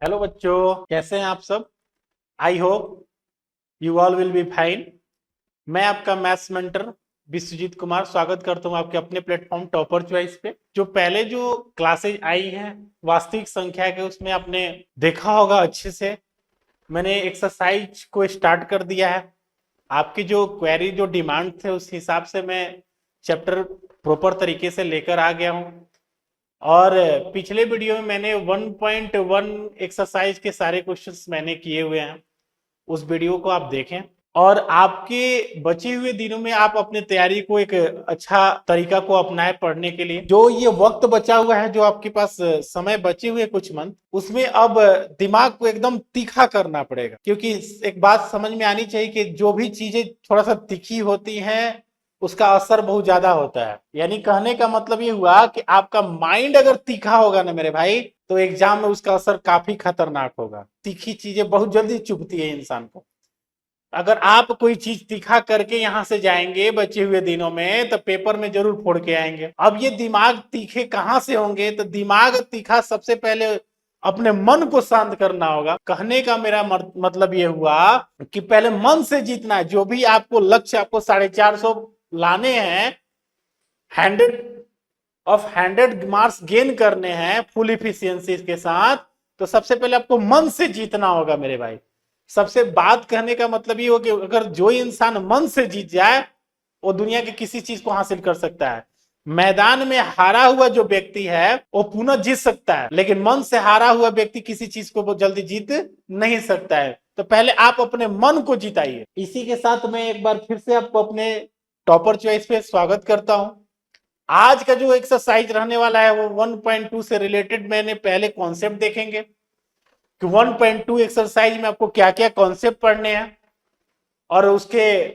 Hello बच्चों, कैसे हैं आप सब। I hope you all will be fine. मैं आपका मैथ्स मेंटर विश्वजीत कुमार स्वागत करता हूं आपके अपने प्लेटफॉर्म टॉपर चॉइस पे। जो क्लासेज आई हैं वास्तविक संख्या के, उसमें आपने देखा होगा अच्छे से। मैंने एक्सरसाइज को स्टार्ट कर दिया है। आपकी जो क्वेरी जो डिमांड थे उस हिसाब से मैं चैप्टर प्रॉपर तरीके से लेकर आ गया हूं। और पिछले वीडियो में मैंने 1.1 एक्सरसाइज के सारे क्वेश्चंस मैंने किए हुए हैं। उस वीडियो को आप देखें और आपके बचे हुए दिनों में आप अपनी तैयारी को एक अच्छा तरीका को अपनाएं पढ़ने के लिए। जो ये वक्त बचा हुआ है, जो आपके पास समय बचे हुए कुछ मंथ, उसमें अब दिमाग को एकदम तीखा करना पड़ेगा। क्योंकि एक बात समझ में आनी चाहिए कि जो भी चीजें थोड़ा सा तीखी होती हैं उसका असर बहुत ज्यादा होता है। यानी कहने का मतलब ये हुआ कि आपका माइंड अगर तीखा होगा ना मेरे भाई, तो एग्जाम में उसका असर काफी खतरनाक होगा। तीखी चीजें बहुत जल्दी चुभती है इंसान को। अगर आप कोई चीज तीखा करके यहां से जाएंगे बचे हुए दिनों में, तो पेपर में जरूर फोड़ के आएंगे। अब ये दिमाग तीखे कहां से होंगे, तो दिमाग तीखा सबसे पहले अपने मन को शांत करना होगा। कहने का मेरा मतलब ये हुआ कि पहले मन से जीतना है। जो भी आपको लक्ष्य, आपको 450 लाने हैं, 100 मार्क्स गेन करने हैं फुल इफिशियंसी के साथ, तो सबसे पहले आपको मन से जीतना होगा मेरे भाई। सबसे बात कहने का मतलब ये हो कि अगर जो इंसान मन से जीत जाए, वो दुनिया की किसी चीज को हासिल कर सकता है। मैदान में हारा हुआ जो व्यक्ति है वो पुनः जीत सकता है, लेकिन मन से हारा हुआ व्यक्ति किसी चीज को जल्दी जीत नहीं सकता है। तो पहले आप अपने मन को जिताइए। इसी के साथ मैं एक बार फिर से आपको अपने टॉपर चॉइस पे स्वागत करता हूं। आज का जो एक्सरसाइज रहने वाला है वो 1.2 से रिलेटेड मैंने पहले कॉन्सेप्ट देखेंगे कि 1.2 एक्सरसाइज में आपको क्या क्या कॉन्सेप्ट पढ़ने हैं, और उसके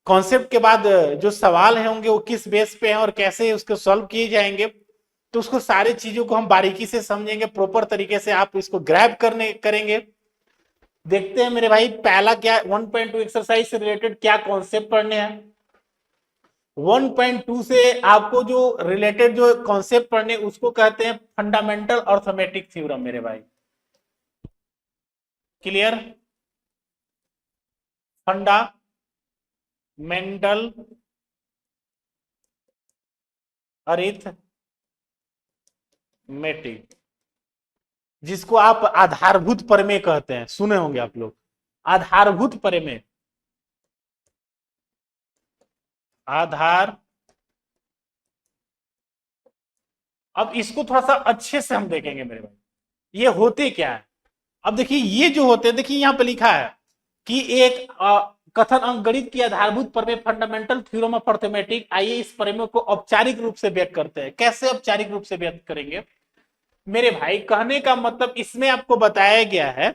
कॉन्सेप्ट के बाद जो सवाल होंगे वो किस बेस पे हैं और कैसे उसको सॉल्व किए जाएंगे। तो उसको सारी चीजों को हम बारीकी से समझेंगे, प्रॉपर तरीके से आप इसको ग्रैब करने करेंगे। देखते हैं मेरे भाई, पहला क्या 1.2 एक्सरसाइज से रिलेटेड क्या कॉन्सेप्ट पढ़ने हैं। 1.2 से आपको जो रिलेटेड जो कॉन्सेप्ट पढ़ने उसको कहते हैं फंडामेंटल अर्थमेटिक थ्योरम मेरे भाई। क्लियर। फंडामेंटल अरिथमेटिक, जिसको आप आधारभूत प्रमेय कहते हैं, सुने होंगे आप लोग। आधारभूत प्रमेय, आधार। अब इसको थोड़ा सा अच्छे से हम देखेंगे मेरे भाई, ये होते क्या है। अब देखिए ये जो होते हैं, देखिए यहां पे लिखा है कि एक कथन अंकगणित की आधारभूत प्रमेय फंडामेंटल थ्योरम ऑफ अर्थमेटिक। आइए इस प्रमेय को औपचारिक रूप से व्यक्त करते हैं। कैसे औपचारिक रूप से व्यक्त करेंगे मेरे भाई। कहने का मतलब इसमें आपको बताया गया है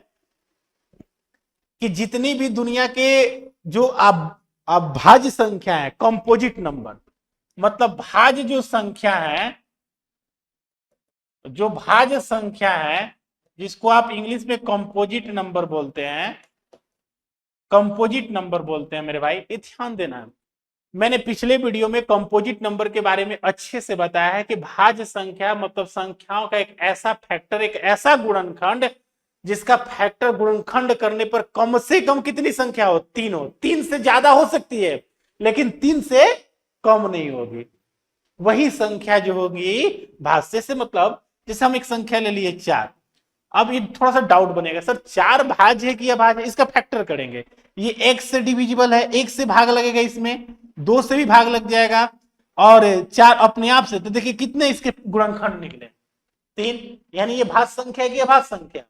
कि जितनी भी दुनिया के जो अभाज्य संख्या है, कंपोजिट नंबर, मतलब भाज्य जो संख्या है, जो भाज्य संख्या है, जिसको आप इंग्लिश में कंपोजिट नंबर बोलते हैं, कंपोजिट नंबर बोलते हैं मेरे भाई। ये ध्यान देना है, मैंने पिछले वीडियो में कंपोजिट नंबर के बारे में अच्छे से बताया है कि भाज्य संख्या मतलब संख्याओं का एक ऐसा फैक्टर, एक ऐसा गुणनखंड जिसका फैक्टर गुणनखंड करने पर कम से कम कितनी संख्या हो, 3 हो। 3 से ज्यादा हो सकती है लेकिन 3 से कम नहीं होगी। वही संख्या जो होगी भाज्य से, मतलब जैसे हम एक संख्या ले लिए 4। अब ये थोड़ा सा डाउट बनेगा, सर 4 भाज्य है कि अभाज्य है, इसका फैक्टर करेंगे। ये x से डिविजिबल है, 1 से भाग लगेगा, इसमें 2 से भी भाग लग जाएगा, और 4 अपने आप से। तो देखिए कितने इसके गुणनखंड निकले, 3। यानी ये भाज्य संख्या है कि अभाज्य संख्या।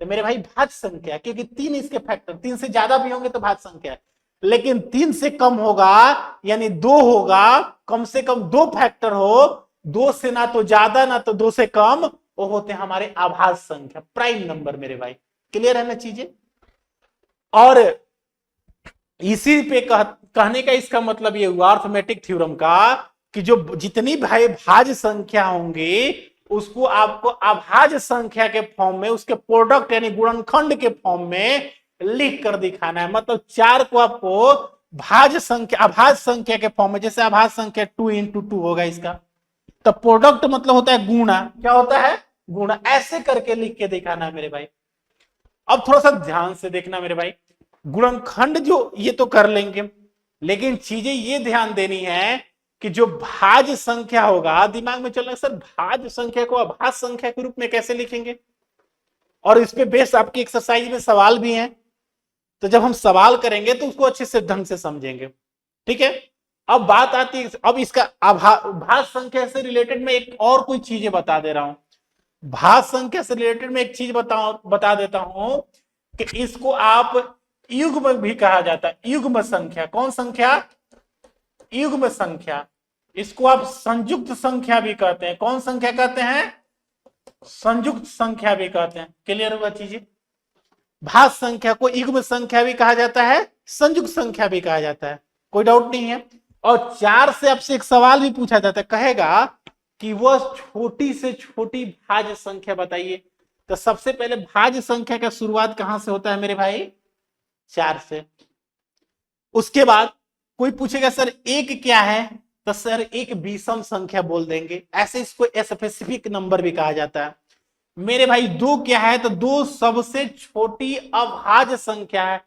तो मेरे भाई भाज्य संख्या, क्योंकि 3 इसके फैक्टर, 3 से ज्यादा भी होंगे तो भाज्य संख्या है। लेकिन 3 से कम होगा यानी 2 होगा, कम से कम 2 फैक्टर हो, 2 से ना तो ज्यादा ना तो 2 से कम, वो होते हैं हमारे आभाज्य संख्या, प्राइम नंबर मेरे भाई। क्लियर है ना चीजें। और इसी पे कहने का इसका मतलब ये हुआ अर्थमेटिक थ्योरम का कि जो जितनी भाई भाज्य संख्या होंगी उसको आपको अभाज्य संख्या के फॉर्म में, उसके प्रोडक्ट यानी गुणनखंड के फॉर्म में लिख कर दिखाना है। मतलब 4 को आपको भाज्य संख्या, अभाज्य संख्या के फॉर्म में, जैसे अभाज्य संख्या 2 इंटू 2 होगा इसका, तो प्रोडक्ट मतलब होता है गुणा। क्या होता है? गुणा। ऐसे करके लिख के दिखाना है मेरे भाई। अब थोड़ा सा ध्यान से देखना मेरे भाई, गुणनखंड जो ये तो कर लेंगे, लेकिन चीजें ये ध्यान देनी है कि जो भाज्य संख्या होगा, दिमाग में चलना सर भाज्य संख्या को अभाज्य संख्या के रूप में कैसे लिखेंगे, और इस पे बेस आपकी एक्सरसाइज में सवाल भी है, तो जब हम सवाल करेंगे तो उसको अच्छे से ढंग से समझेंगे। ठीक है, अब बात आती है, अब इसका भाज्य संख्या से रिलेटेड मैं एक और कोई चीजें बता दे रहा हूं। भाज्य संख्या से रिलेटेड मैं एक चीज बता देता हूं कि इसको आप युग्म भी कहा जाता है। युग्म संख्या, कौन संख्या? युग्म संख्या। इसको आप संयुक्त संख्या भी कहते हैं। कौन संख्या कहते हैं? संयुक्त संख्या भी कहते हैं। क्लियर हुआ चीजें? भाज्य संख्या को युग्म संख्या भी कहा जाता है, संयुक्त संख्या भी कहा जाता है, कोई डाउट नहीं है। और 4 से आपसे एक सवाल भी पूछा जाता है, कहेगा कि वह छोटी से छोटी भाज्य संख्या बताइए। तो सबसे पहले भाज्य संख्या का शुरुआत कहां से होता है मेरे भाई? 4 से। उसके बाद कोई पूछेगा सर एक क्या है, तो सर एक विषम संख्या बोल देंगे, ऐसे इसको स्पेसिफिक नंबर भी कहा जाता है। मेरे भाई 2 क्या है, तो 2 सबसे छोटी अभाज्य संख्या है,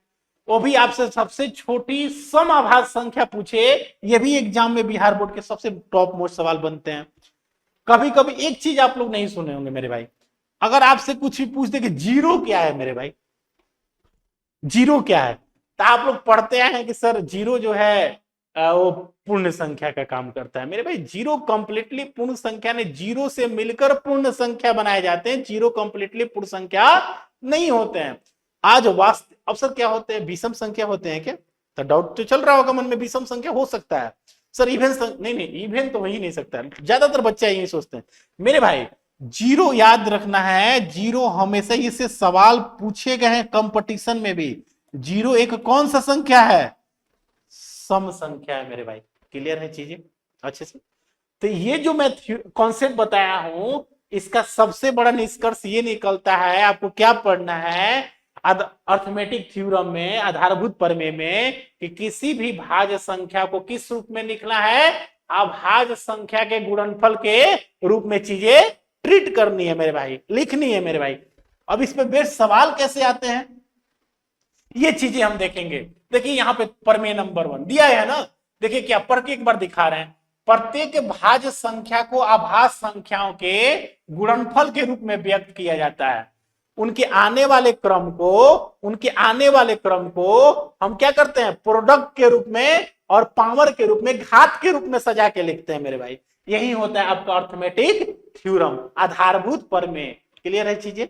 वो भी आपसे सबसे छोटी समअभाज्य संख्या पूछे, ये भी एग्जाम में बिहार बोर्ड के सबसे टॉप मोस्ट सवाल बनते हैं। कभी कभी एक चीज आप लोग नहीं सुने होंगे मेरे भाई, अगर आपसे कुछ भी पूछ दे कि जीरो क्या है मेरे भाई, जीरो क्या है, तो आप लोग पढ़ते हैं कि सर जीरो जो है वो पूर्ण संख्या का काम करता है। मेरे भाई जीरो कंप्लीटली पूर्ण संख्या ने, जीरो से मिलकर पूर्ण संख्या बनाए जाते हैं, जीरो कंप्लीटली पूर्ण संख्या नहीं होते हैं। आज वास्तव अब सर क्या होते हैं? विषम संख्या होते हैं क्या? तो डाउट तो चल रहा होगा मन में, विषम संख्या हो सकता है सर, इवेन नहीं, इवेन तो हो ही नहीं सकता, ज्यादातर बच्चे यही सोचते हैं। मेरे भाई जीरो याद रखना है, जीरो हमेशा इससे सवाल पूछे गए हैं कंपटीशन में भी। जीरो एक कौन सा संख्या है? सम संख्या है मेरे भाई। क्लियर है चीजें अच्छे से? तो ये जो मैं कॉन्सेप्ट बताया हूं, इसका सबसे बड़ा निष्कर्ष ये निकलता है, आपको क्या पढ़ना है अर्थमेटिक थ्योरम में, आधारभूत प्रमेय में, कि किसी भी भाज्य संख्या को किस रूप में लिखना है? अभाज्य संख्या के गुणनफल के रूप में चीजें ट्रीट करनी है मेरे भाई, लिखनी है मेरे भाई। अब इस पे बेस्ट सवाल कैसे आते हैं, ये चीजें हम देखेंगे। देखिए यहाँ पे प्रमेय नंबर 1 दिया है ना, देखिए क्या प्रत्येक बार दिखा रहे हैं, प्रत्येक भाज्य संख्या को अभाज्य संख्याओं के गुणनफल के रूप में व्यक्त किया जाता है। उनके आने वाले क्रम को हम क्या करते हैं? प्रोडक्ट के रूप में और पावर के रूप में, घात के रूप में सजा के लिखते हैं मेरे भाई। यही होता है आपका अर्थमेटिक थ्योरम, आधारभूत प्रमेय। क्लियर है चीजें?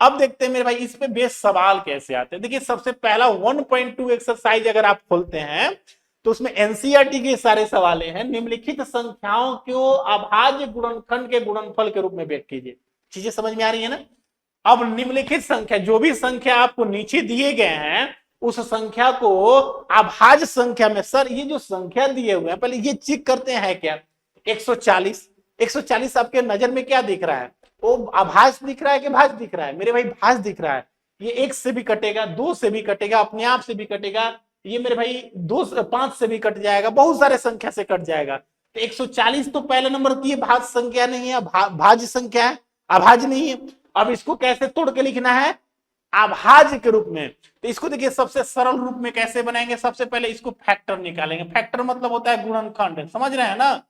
अब देखते हैं मेरे भाई इस पे बेस सवाल कैसे आते हैं। देखिए सबसे पहला 1.2 एक्सरसाइज अगर आप खोलते हैं तो उसमें एनसीईआरटी के सारे सवाल हैं। निम्नलिखित संख्याओं को अभाज्य गुणनखंड के गुणनफल के रूप में व्यक्त कीजिए। चीजें समझ में आ रही है ना? अब निम्नलिखित संख्या, जो भी संख्या आपको नीचे दिए गए हैं, उस संख्या को अभाज्य संख्या में, सर ये जो संख्या दिए हुए हैं पहले ये चेक करते हैं क्या? 140 आपके नजर में क्या दिख रहा है? वो अभाज्य दिख रहा है कि भाज्य दिख रहा है? मेरे भाई भाज्य दिख रहा है। ये 1 से भी कटेगा, 2 से भी कटेगा, अपने आप से भी कटेगा, ये मेरे भाई 5 से भी कट जाएगा, बहुत सारे संख्या से कट जाएगा। तो 140 तो पहले नंबर की भाज्य संख्या नहीं है, भाज्य संख्या है, अभाज्य नहीं है। अब इसको कैसे तोड़ के लिखना है? अभाज्य के रूप में। तो इसको देखिए सबसे सरल रूप में कैसे बनाएंगे? सबसे पहले इसको फैक्टर निकालेंगे। फैक्टर मतलब होता है गुणनखंड, समझ रहे हैं ना?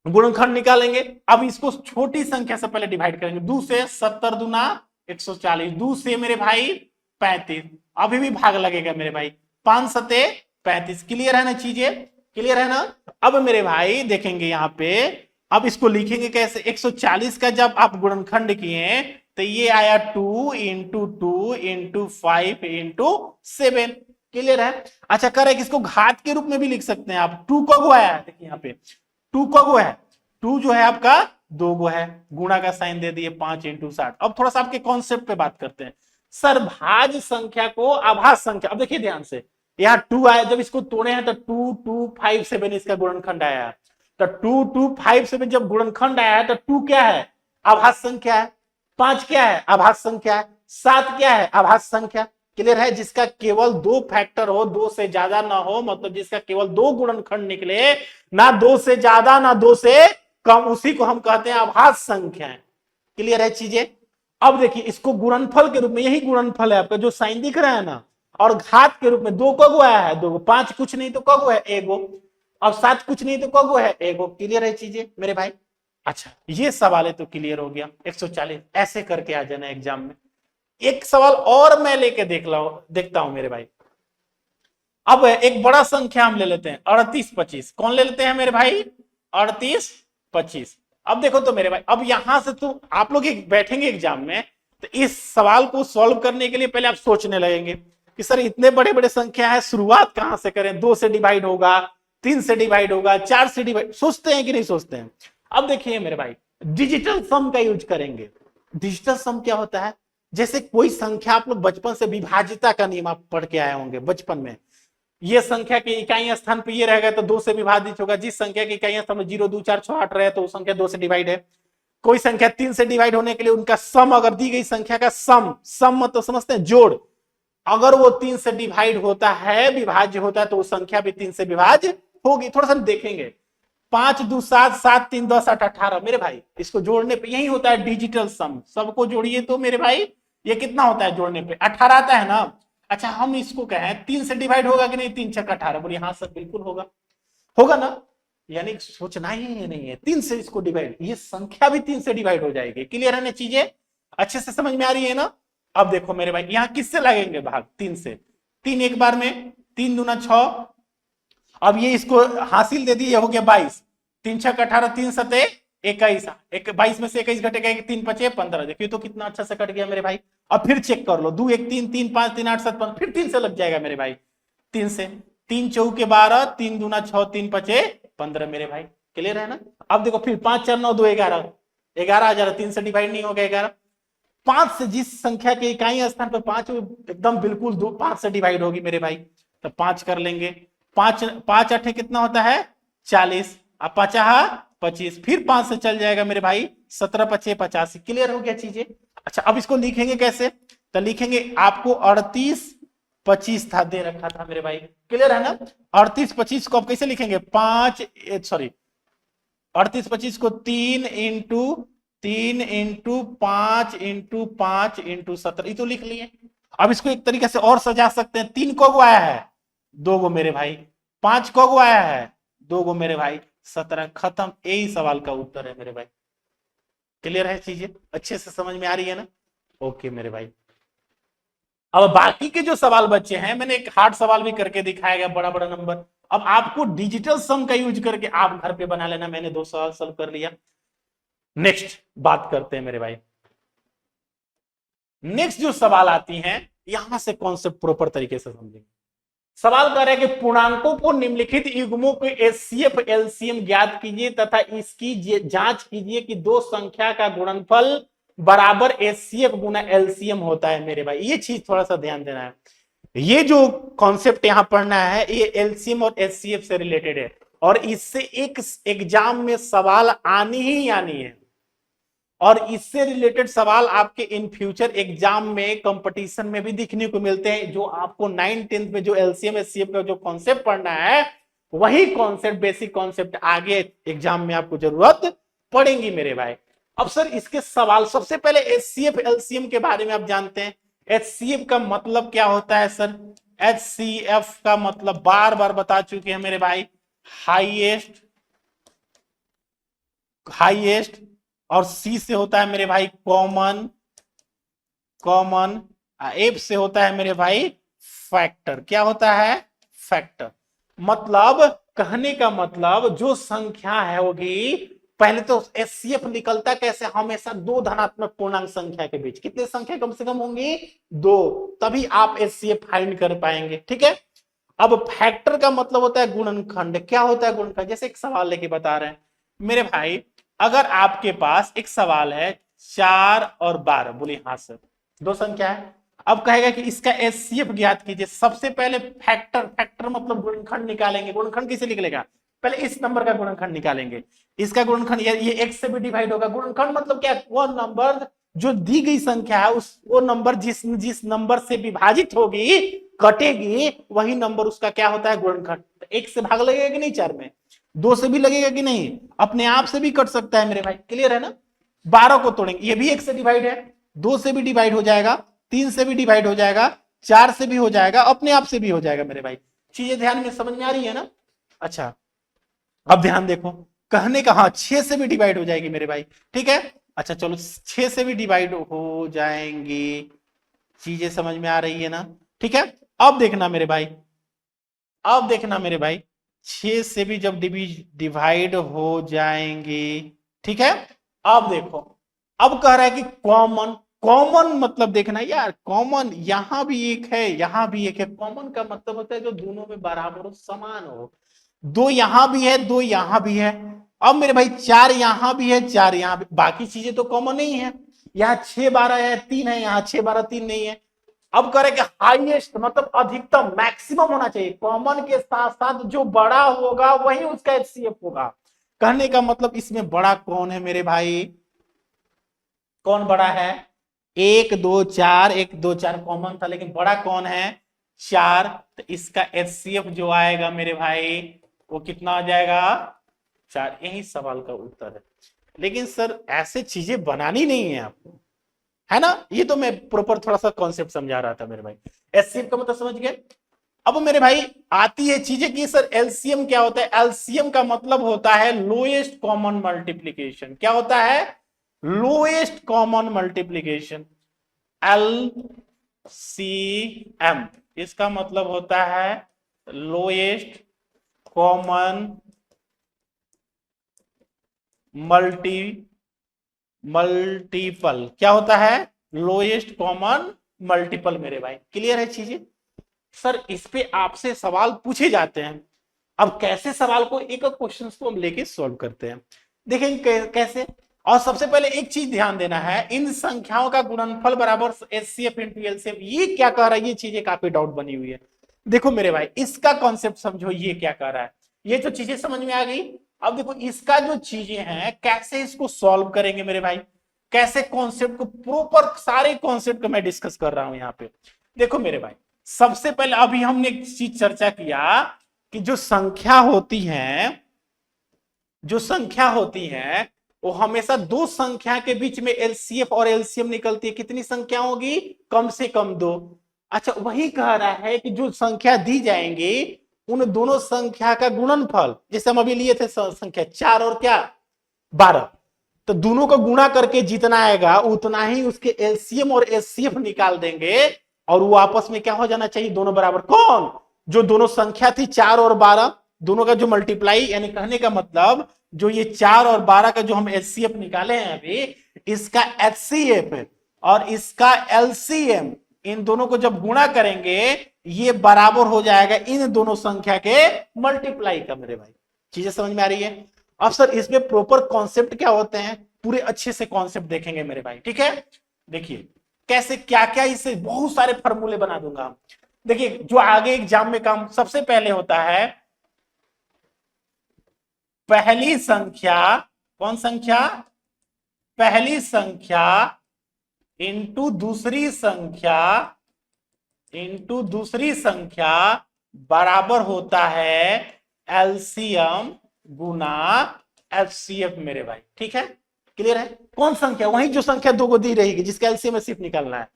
गुणनखंड निकालेंगे। अब इसको छोटी संख्या से पहले डिवाइड करेंगे। 2 से 70 दूना 140, 2 से मेरे भाई 35, अभी भी भाग लगेगा मेरे भाई, 5 सते 35। क्लियर है ना चीजें? क्लियर है ना? अब मेरे भाई देखेंगे यहाँ पे, अब इसको लिखेंगे कैसे? 140 का जब आप गुणनखंड किए तो ये आया 2 इंटू 2 इंटू 5 इंटू 7। क्लियर है? अच्छा करें इसको घात के रूप में भी लिख सकते हैं आप। 2 को आया है, देखिए यहाँ पे 2 को है, 2 जो है आपका 2 गो है, गुणा का साइन दे दिए 5 इंटू 60। अब थोड़ा सा आपके कॉन्सेप्ट पे बात करते हैं। सर भाज्य संख्या को अभाज्य संख्या, अब देखिए ध्यान से, यहाँ 2 आया, जब इसको तोड़े हैं तो 2 2 5 7 इसका गुणनखंड आया। तो 2 2 5 7 जब गुणनखंड आया है तो 2 क्या है? अभाज्य संख्या है। 5 क्या है? अभाज्य संख्या है। 7 क्या है? अभाज्य संख्या। क्लियर है? जिसका केवल 2 फैक्टर हो, 2 से ज्यादा ना हो, मतलब जिसका केवल 2 गुणनखंड निकले, ना 2 से ज्यादा ना 2 से कम, उसी को हम कहते हैं अभाज्य संख्या। क्लियर है चीजें? अब देखिए इसको गुणनफल के रूप में, यही गुणनफल है आपका जो साइन दिख रहा है ना, और घात के रूप में दो कगो आया है, दो पांच कुछ नहीं तो कगो है एगो, और सात कुछ नहीं तो कगो है एगो। क्लियर है चीजें मेरे भाई? अच्छा ये सवाल है तो क्लियर हो गया। 140 ऐसे करके आ जाना एग्जाम में। एक सवाल और मैं लेके देखता हूं मेरे भाई। अब एक बड़ा संख्या हम ले लेते हैं 38-25। कौन ले लेते हैं मेरे भाई? 38-25। अब देखो तो मेरे भाई, अब यहां से तो आप लोग बैठेंगे एग्जाम में, तो इस सवाल को सॉल्व करने के लिए पहले आप सोचने लगेंगे कि सर इतने बड़े बड़े संख्या है, शुरुआत कहां से करें? 2 से डिवाइड होगा, 3 से डिवाइड होगा, 4 से डिवाइड, सोचते हैं कि नहीं सोचते हैं? अब देखिए मेरे भाई, डिजिटल सम का यूज करेंगे। डिजिटल सम क्या होता है? जैसे कोई संख्या, आप लोग बचपन से विभाजिता का नियम आप पढ़ के आए होंगे बचपन में। ये संख्या के इकाई स्थान पे ये रहेगा तो 2 से विभाजित होगा। जिस संख्या की इकाई स्थान में 0, 2, 4, 6, 8 रहे तो वो संख्या 2 से डिवाइड है। कोई संख्या 3 से डिवाइड होने के लिए उनका सम, अगर दी गई संख्या का सम मतलब समझते हैं जोड़, अगर वो 3 से डिवाइड होता है, विभाज्य होता है, तो वो संख्या भी 3 से विभाज्य होगी। थोड़ा सा देखेंगे, 5 2 7, 7 3 10 8 18 मेरे भाई, इसको जोड़ने पे यही होता है डिजिटल सम। सबको जोड़िए तो मेरे भाई ये कितना होता है जोड़ने पे? 18 आता है ना। अच्छा हम इसको कहें 3 से डिवाइड होगा कि नहीं? 3 6 18, बोलिए हाँ सर बिल्कुल होगा, होगा ना। यानी सोचना ही नहीं है, 3 से इसको डिवाइड, ये संख्या भी 3 से डिवाइड हो जाएगी। क्लियर है ना चीजें? अच्छे से समझ में आ रही है ना? अब देखो मेरे भाई, यहां किससे लगेंगे भाग? 3 से। 3 एक बार में, 3 दूना 6। अब ये इसको हासिल दे दिए, हो गया 22। 3 6 18, 3 7 21, 22 में से 21 घटेगा, 3 5 15। देखिए तो कितना अच्छा से कट गया मेरे भाई। अब फिर चेक कर लो, 2 1 3 3 5 3 8 7 5, फिर 3 से लग जाएगा मेरे भाई। 3 से, 3 चौके 12, 3 दूना 6, 3 5 15 मेरे भाई। क्लियर है ना? अब देखो फिर 5 4 9 2 11, 11 आ जा रहा, 3 से डिवाइड नहीं होगा 11। 5 से जिस संख्या के इकाई स्थान पर 5 एकदम बिल्कुल 5 से डिवाइड होगी मेरे भाई, तो 5 कर लेंगे। 5 5 8 कितना होता है? 40। अब 5 25, फिर 5 से चल जाएगा मेरे भाई, 17 5 85। क्लियर हो गया चीजें? अच्छा अब इसको लिखेंगे कैसे? तो लिखेंगे, आपको 38 25 था दे रखा था मेरे भाई। क्लियर है ना? 38 25 को आप कैसे लिखेंगे? 38 25 को 3 × 5 × 5 × 17, ये तो लिख लिए। अब इसको एक तरीके से और सजा सकते हैं। 3 को आया है, 2 गो मेरे भाई। 5 को आया है, 2 गो मेरे भाई। 17, खत्म। यही सवाल का उत्तर है मेरे भाई। क्लियर है चीजें? अच्छे से समझ में आ रही है ना? ओके मेरे भाई। अब बाकी के जो सवाल बच्चे हैं, मैंने एक हार्ड सवाल भी करके दिखाया गया, बड़ा बड़ा नंबर। अब आपको डिजिटल सम का यूज करके आप घर पे बना लेना। मैंने 2 सवाल सॉल्व कर लिया। नेक्स्ट बात करते हैं मेरे भाई। नेक्स्ट जो सवाल आती हैं, यहां से कॉन्सेप्ट प्रॉपर तरीके से समझेंगे। सवाल कर रहे हैं कि पूर्णांकों को निम्नलिखित युग्मों के एचसीएफ एलसीएम ज्ञात कीजिए तथा इसकी जांच कीजिए कि दो संख्या का गुणनफल बराबर एचसीएफ गुना एलसीएम होता है मेरे भाई। ये चीज थोड़ा सा ध्यान देना है। ये जो कॉन्सेप्ट यहां पढ़ना है, ये एलसीएम और एचसीएफ से रिलेटेड है, और इससे एक एग्जाम में सवाल आनी ही आनी है। और इससे रिलेटेड सवाल आपके इन फ्यूचर एग्जाम में, कंपटीशन में भी दिखने को मिलते हैं। जो आपको 9 10th में जो एलसीएम एचसीएफ का जो कॉन्सेप्ट पढ़ना है, वही कॉन्सेप्ट, बेसिक कॉन्सेप्ट आगे एग्जाम में आपको जरूरत पड़ेगी मेरे भाई। अब सर इसके सवाल, सबसे पहले एचसीएफ एलसीएम के बारे में आप जानते हैं। एचसीएफ का मतलब क्या होता है सर? एचसीएफ का मतलब बार बार बता चुके हैं मेरे भाई, हाईएस्ट, और सी से होता है मेरे भाई कॉमन, एफ से होता है मेरे भाई फैक्टर। क्या होता है? फैक्टर। मतलब कहने का मतलब, जो संख्या है होगी, पहले तो एचसीएफ निकलता कैसे? हमेशा दो धनात्मक पूर्णांक संख्या के बीच कितने संख्या कम से कम होंगी? 2, तभी आप एचसीएफ फाइंड कर पाएंगे। ठीक है। अब फैक्टर का मतलब होता है गुणनखंड। क्या होता है गुणनखंड? जैसे एक सवाल लेके बता रहे हैं मेरे भाई, अगर आपके पास एक सवाल है 4 और 12, बोलिए हाँ सर, दो संख्या है। अब कहेगा कि इसका एचसीएफ ज्ञात कीजिए। सबसे पहले फैक्टर मतलब गुणनखंड निकालेंगे। गुणनखंड किसे निकलेगा? पहले इस नंबर का गुणनखंड निकालेंगे। इसका गुणनखंड ये x से भी डिवाइड होगा। गुणनखंड मतलब क्या? वो नंबर जो दी गई संख्या है, वो नंबर जिस नंबर से विभाजित होगी, कटेगी, वही नंबर उसका क्या होता है? गुणनखंड। एक से भाग लगेगा कि नहीं 4 में? 2 से भी लगेगा कि नहीं? अपने आप से भी कट सकता है मेरे भाई। क्लियर है ना? 12 को तोड़ेंगे, ये भी 1 से डिवाइड है, 2 से भी डिवाइड हो जाएगा, 3 से भी डिवाइड हो जाएगा, 4 से भी हो जाएगा, अपने आप से भी हो जाएगा मेरे भाई। चीजें ध्यान में समझ में आ रही है ना? अच्छा अब ध्यान देखो, कहने का हाँ 6 से भी डिवाइड हो जाएगी मेरे भाई, ठीक है। अच्छा चलो 6 से भी डिवाइड हो जाएंगी, चीजें समझ में आ रही है ना? ठीक है। अब देखना मेरे भाई, अब देखना मेरे भाई, 6 से भी जब डिवाइड हो जाएंगे, ठीक है। अब देखो, अब कह रहा है कि कॉमन, कॉमन मतलब देखना यार, कॉमन यहां भी एक है, यहां भी एक है। कॉमन का मतलब होता है जो दोनों में बराबर हो, समान हो। 2 यहां भी है, 2 यहां भी है। अब मेरे भाई 4 यहां भी है, 4 यहां भी, बाकी चीजें तो कॉमन नहीं है। यहाँ 6 12 है, 3 है, यहाँ 6 12 3 नहीं है। अब कह रहे कि हाईएस्ट मतलब अधिकतम, मैक्सिमम होना चाहिए। कॉमन के साथ साथ जो बड़ा होगा वही उसका एचसीएफ होगा। कहने का मतलब इसमें बड़ा कौन है मेरे भाई? कौन बड़ा है? 1 2 4, 1 2 4 कॉमन था, लेकिन बड़ा कौन है? 4। तो इसका एचसीएफ जो आएगा मेरे भाई वो कितना आ जाएगा? 4। यही सवाल का उत्तर है। लेकिन सर ऐसे चीजें बनानी नहीं है आपको, है ना? ये तो मैं प्रॉपर थोड़ा सा कॉन्सेप्ट समझा रहा था मेरे भाई। एचसीएफ का मतलब समझ गए? अब मेरे भाई आती है चीजें कि सर एलसीएम क्या होता है? एलसीएम का मतलब होता है लोएस्ट कॉमन मल्टीप्लीकेशन। क्या होता है? Lowest common multiplication, LCM. इसका मतलब होता है लोएस्ट कॉमन मल्टीपल। क्या होता है? लोएस्ट कॉमन मल्टीपल मेरे भाई। क्लियर है चीजें? सर इस पे आपसे सवाल पूछे जाते हैं। अब कैसे सवाल को, एक एक क्वेश्चन को हम लेके सॉल्व करते हैं, देखेंगे कैसे। और सबसे पहले एक चीज ध्यान देना है, इन संख्याओं का गुणनफल बराबर एचसीएफ इंटू एलसीएफ। ये क्या कह रहा है? ये चीजें काफी डाउट बनी हुई है। देखो मेरे भाई इसका कॉन्सेप्ट समझो, ये क्या कह रहा है, ये तो चीजें समझ में आ गई। अब देखो इसका जो चीजें हैं कैसे इसको सॉल्व करेंगे मेरे भाई, कैसे कॉन्सेप्ट को प्रॉपर, सारे कॉन्सेप्ट को मैं डिस्कस कर रहा हूं यहां पे। देखो मेरे भाई सबसे पहले अभी हमने एक चीज चर्चा किया कि जो संख्या होती है, जो संख्या होती है वो हमेशा 2 संख्या के बीच में एलसीएफ और एलसीएम निकलती है। कितनी संख्या होगी? कम से कम 2। अच्छा वही कह रहा है कि जो संख्या दी जाएंगी उन दोनों संख्या का गुणनफल, जैसे हम अभी लिए थे संख्या 4 और क्या 12, तो दोनों को गुणा करके जितना आएगा उतना ही उसके एलसीएम और एचसीएफ निकाल देंगे, और वो आपस में क्या हो जाना चाहिए? दोनों बराबर। कौन? जो दोनों संख्या थी 4 और 12, दोनों का जो मल्टीप्लाई, यानी कहने का मतलब जो ये 4 और 12 का जो हम एचसीएफ निकाले हैं अभी, इसका एचसीएफ और इसका एलसीएम, इन दोनों को जब गुणा करेंगे ये बराबर हो जाएगा इन दोनों संख्या के मल्टीप्लाई का मेरे भाई। चीजें समझ में आ रही है? अब सर इसमें प्रॉपर कॉन्सेप्ट क्या होते हैं, पूरे अच्छे से कॉन्सेप्ट देखेंगे मेरे भाई, ठीक है। देखिए कैसे क्या क्या, इससे बहुत सारे फॉर्मूले बना दूंगा। देखिए जो आगे एग्जाम में काम सबसे पहले होता है, पहली संख्या, कौन संख्या? पहली संख्या इंटू दूसरी संख्या, इंटू दूसरी संख्या बराबर होता है एलसीएम गुना एचसीएफ मेरे भाई, ठीक है। क्लियर है? कौन संख्या? वही जो संख्या 2 को दी रहेगी जिसका एलसीएम एचसीएफ निकालना है।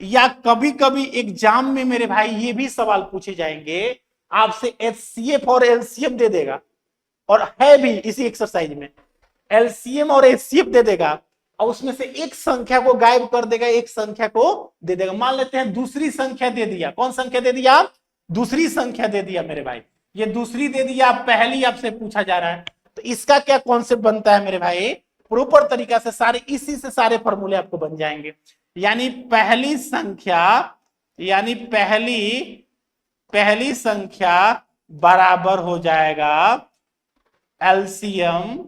या कभी कभी एग्जाम में मेरे भाई ये भी सवाल पूछे जाएंगे, आपसे एचसीएफ और एलसीएम दे देगा, और है भी इसी एक्सरसाइज में, एलसीएम और एचसीएफ दे देगा और उसमें से एक संख्या को गायब कर देगा, एक संख्या को दे देगा। मान लेते हैं दूसरी संख्या दे दिया। कौन संख्या दे दिया? दूसरी संख्या दे दिया मेरे भाई। ये दूसरी दे दिया, पहली आपसे पूछा जा रहा है, तो इसका क्या कॉन्सेप्ट बनता है मेरे भाई? प्रॉपर तरीका से सारे, इसी से सारे फॉर्मूले आपको बन जाएंगे। यानी पहली संख्या, यानी पहली संख्या बराबर हो जाएगा एलसीएम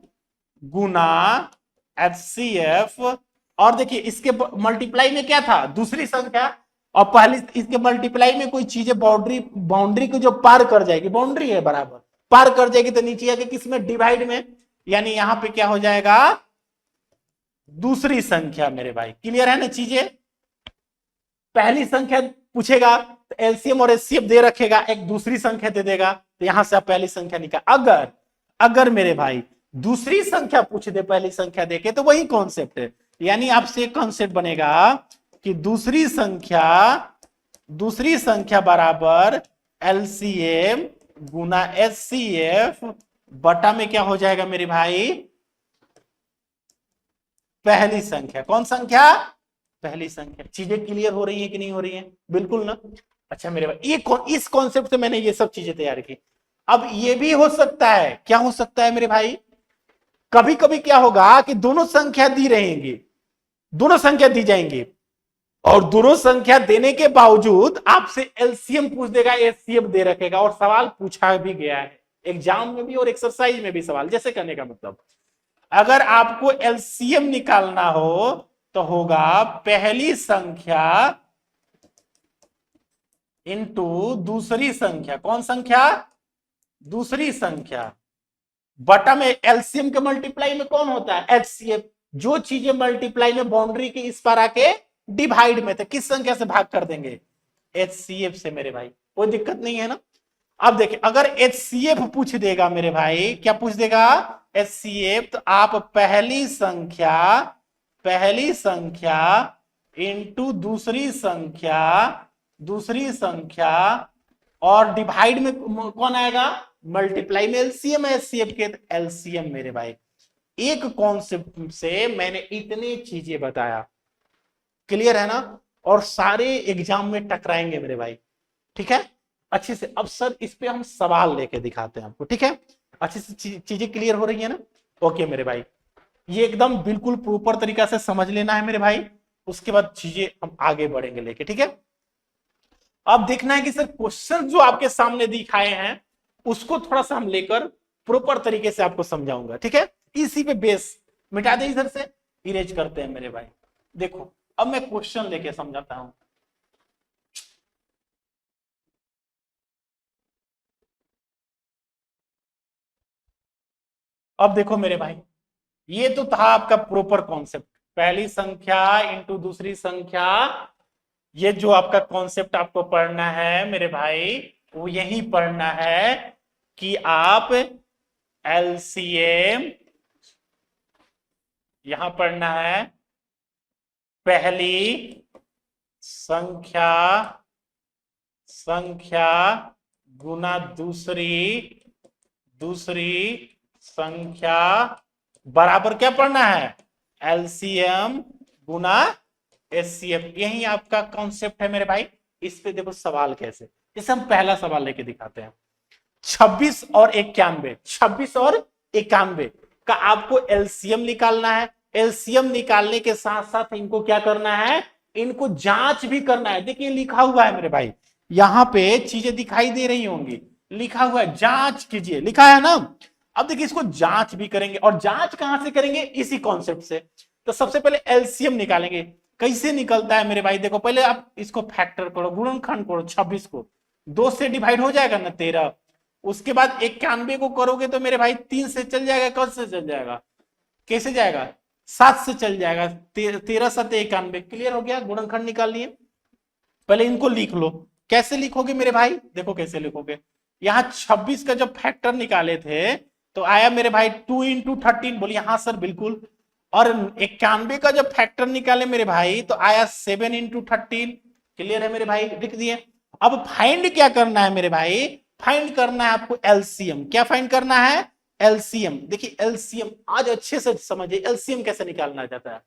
गुना एचसीएफ। और देखिए इसके मल्टीप्लाई में क्या था? दूसरी संख्या, और पहली, इसके मल्टीप्लाई में कोई चीजें बाउंड्री को जो पार कर जाएगी, बाउंड्री है बराबर, पार कर जाएगी तो नीचे आके किसमें? डिवाइड में। यानी यहां पे क्या हो जाएगा? दूसरी संख्या मेरे भाई। क्लियर है ना चीजें? पहली संख्या पूछेगा तो एलसीएम और एचसीएफ दे रखेगा, एक दूसरी संख्या दे देगा, तो यहां से आप पहली संख्या निकाल। अगर मेरे भाई दूसरी संख्या पूछ दे पहली संख्या देके, तो वही कॉन्सेप्ट है, यानी आपसे कॉन्सेप्ट बनेगा कि दूसरी संख्या बराबर एलसीएम गुना एचसीएफ बटा में क्या हो जाएगा मेरे भाई, पहली संख्या। कौन संख्या, पहली संख्या। चीजें क्लियर हो रही है कि नहीं हो रही है, बिल्कुल ना। अच्छा मेरे भाई इस कॉन्सेप्ट से मैंने ये सब चीजें तैयार की। अब ये भी हो सकता है, क्या हो सकता है मेरे भाई, कभी कभी क्या होगा कि दोनों संख्या दी रहेंगी, दोनों संख्या दी जाएंगी और दोनों संख्या देने के बावजूद आपसे एलसीएम पूछ देगा, एचसीएफ दे रखेगा। और सवाल पूछा भी गया है एग्जाम में भी और एक्सरसाइज में भी सवाल। जैसे करने का मतलब, अगर आपको एलसीएम निकालना हो तो होगा पहली संख्या इंटू दूसरी संख्या। कौन संख्या, दूसरी संख्या बटा में एलसीएम के मल्टीप्लाई में कौन होता है, एचसीएफ। जो चीजें मल्टीप्लाई में बाउंड्री के इस पार आके डिवाइड में थे, किस संख्या से भाग कर देंगे, एचसीएफ से मेरे भाई। कोई दिक्कत नहीं है ना। अब देखिए अगर एचसीएफ पूछ देगा मेरे भाई, क्या पूछ देगा, एचसीएफ, तो आप पहली संख्या इंटू दूसरी संख्या और डिवाइड में कौन आएगा, मल्टीप्लाई में एलसीएम है एचसीएफ के, एलसीएम मेरे भाई। एक कॉन्सेप्ट से मैंने इतनी चीजें बताया, क्लियर है ना। और सारे एग्जाम में टकराएंगे मेरे भाई, ठीक है अच्छे से। अब सर इस पे हम सवाल लेके दिखाते हैं आपको, ठीक है। अच्छे से चीजें क्लियर हो रही है ना। ओके मेरे भाई, ये एकदम बिल्कुल प्रॉपर तरीका से समझ लेना है मेरे भाई। उसके बाद चीजें हम आगे बढ़ेंगे लेके, ठीक है। अब देखना है कि सर क्वेश्चन जो आपके सामने दिखाए हैं उसको थोड़ा सा हम लेकर प्रॉपर तरीके से आपको समझाऊंगा, ठीक है। इसी पे बेस मिटा दे, इधर से इरेज करते हैं मेरे भाई। देखो अब मैं क्वेश्चन लेके समझाता हूं। अब देखो मेरे भाई, ये तो था आपका प्रॉपर कॉन्सेप्ट, पहली संख्या इंटू दूसरी संख्या। ये जो आपका कॉन्सेप्ट आपको पढ़ना है मेरे भाई, वो यही पढ़ना है कि आप एलसीएम यहां पढ़ना है, पहली संख्या गुना दूसरी संख्या बराबर क्या पढ़ना है, एलसीएम गुना एचसीएफ। यही आपका कॉन्सेप्ट है मेरे भाई। इस पे देखो सवाल कैसे, जैसे हम पहला सवाल लेके दिखाते हैं। 26 और 91 का आपको एलसीएम निकालना है। एलसीएम निकालने के साथ साथ इनको क्या करना है, इनको जांच भी करना है। देखिए लिखा हुआ है मेरे भाई, यहां पे चीजें दिखाई दे रही होंगी, लिखा हुआ है जांच कीजिए, लिखा है ना। अब देखिए इसको जांच भी करेंगे, और जांच कहां से करेंगे, इसी कॉन्सेप्ट से। तो सबसे पहले एलसीएम निकालेंगे। कैसे निकलता है मेरे भाई, देखो पहले आप इसको फैक्टर करो, गुणनखंड करो। 26 को 2 से डिवाइड हो जाएगा ना 13। उसके बाद 91 को करोगे तो मेरे भाई 3 से चल जाएगा, कौन से चल जाएगा, कैसे जाएगा, 7 से चल जाएगा। 13 7 91, क्लियर हो गया, गुणनखंड निकाल लिए। पहले इनको लिख लो। कैसे लिखोगे मेरे भाई, देखो कैसे लिखोगे। यहां 26 का जब फैक्टर निकाले थे तो आया मेरे भाई 2 इंटू 13, बोलिए हाँ सर बिल्कुल। और 91 का जब फैक्टर निकाले मेरे भाई तो आया 7 इंटू 13, क्लियर है मेरे भाई, लिख दिए। अब फाइंड क्या करना है मेरे भाई, फाइंड करना है आपको एलसीएम। क्या फाइंड करना है, एलसीएम। देखिए एलसीएम आज अच्छे से समझिए, एलसीएम कैसे निकालना जाता है।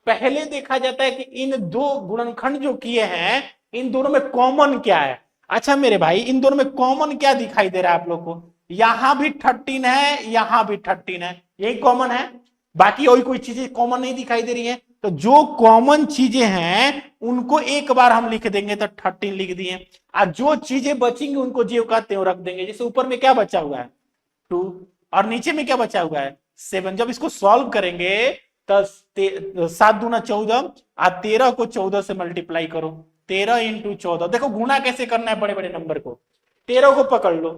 पहले देखा जाता है कि इन दो गुणनखंड जो किए हैं, इन दोनों में कॉमन क्या है। अच्छा मेरे भाई, इन दोनों में कॉमन क्या दिखाई दे रहा है आप लोग को, यहां भी 13 है, यहां भी 13 है, यही कॉमन है। बाकी और कोई चीजें कॉमन नहीं दिखाई दे रही है। तो जो कॉमन चीजें हैं उनको एक बार हम लिख देंगे, तो 13 लिख दिए। और जो चीजें बचेंगी उनको जो का त्यों रख देंगे। जैसे ऊपर में क्या बचा हुआ है, 2, और नीचे में क्या बचा हुआ है, 7। जब इसको सॉल्व करेंगे तो 7 दूना 14, और 13 को 14 से मल्टीप्लाई करो। 13 इंटू 14, देखो गुणा कैसे करना है बड़े बड़े नंबर को। 13 को पकड़ लो,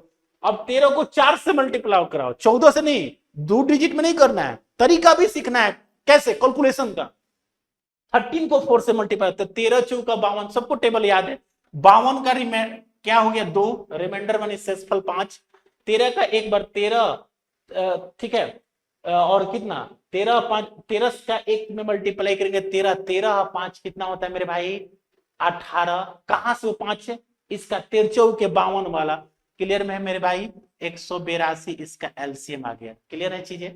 अब 13 को 4 से मल्टीप्लाई कराओ, 14 से नहीं, 2 डिजिट में नहीं करना है, तरीका भी सीखना है कैसे कैलकुलेशन का। 13 को 4 से मल्टीप्लाई, तो 13 चौका 52, सबको टेबल याद है। 52 का क्या हो गया 2, रिमाइंडर मानी शेषफल 5। 13 का एक बार 13, ठीक है, और कितना 13 5 13 का एक में मल्टीप्लाई करेंगे 13, 13 5 कितना होता है मेरे भाई 18। कहां से वो 5 है इसका 13 के 52 वाला। क्लियर में है मेरे भाई 182 इसका एलसीएम आ गया। क्लियर है चीजें।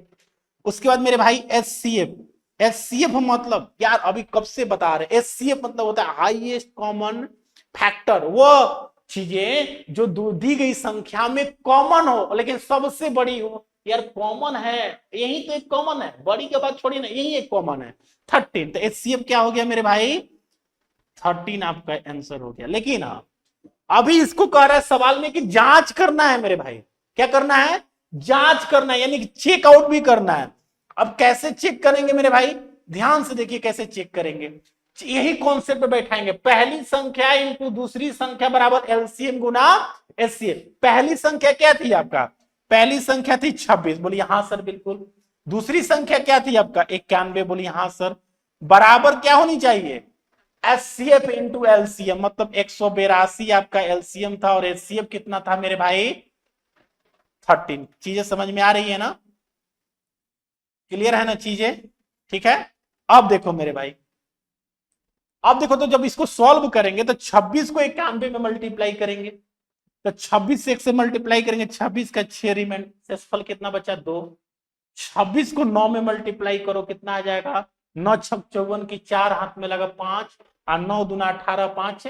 उसके बाद मेरे भाई एचसीएफ। एचसीएफ मतलब यार अभी कब से बता रहे एचसीएफ मतलब होता है हाईएस्ट कॉमन फैक्टर। वो चीजें जो दी गई संख्या में कॉमन हो लेकिन सबसे बड़ी हो। यार कॉमन है यही तो एक कॉमन है बड़ी के बाद छोड़ी ना यही एक कॉमन है 13। तो एचसीएफ क्या हो गया मेरे भाई 13 आपका आंसर हो गया। लेकिन हाँ अभी इसको कह रहा है सवाल में कि जांच करना है मेरे भाई। क्या करना है जांच करना है यानी कि चेक आउट भी करना है। अब कैसे चेक करेंगे मेरे भाई ध्यान से देखिए कैसे चेक करेंगे। यही कॉन्सेप्ट बैठाएंगे पहली संख्या इंटू दूसरी संख्या बराबर एलसीएम गुना एचसीएफ। पहली संख्या क्या थी आपका पहली संख्या थी 26 बोलिए हाँ सर बिल्कुल। दूसरी संख्या क्या थी आपका 91 बोलिए हाँ सर। बराबर क्या होनी चाहिए एचसीएफ इंटू एलसीएम मतलब 182 आपका एलसीएम था और एचसीएफ कितना था मेरे भाई 13। चीजें समझ में आ रही है ना। क्लियर है ना चीजें। ठीक है अब देखो मेरे भाई अब देखो तो जब इसको सॉल्व करेंगे तो 26 को 91 में मल्टीप्लाई करेंगे तो 26 से 1 से मल्टीप्लाई करेंगे 26 का 6 रिमेंड शेषफल कितना बचा 2। 26 को 9 में मल्टीप्लाई करो कितना आ जाएगा 9 छक 54 की 4 हाथ में लगा 5 और 9 दूना 18 5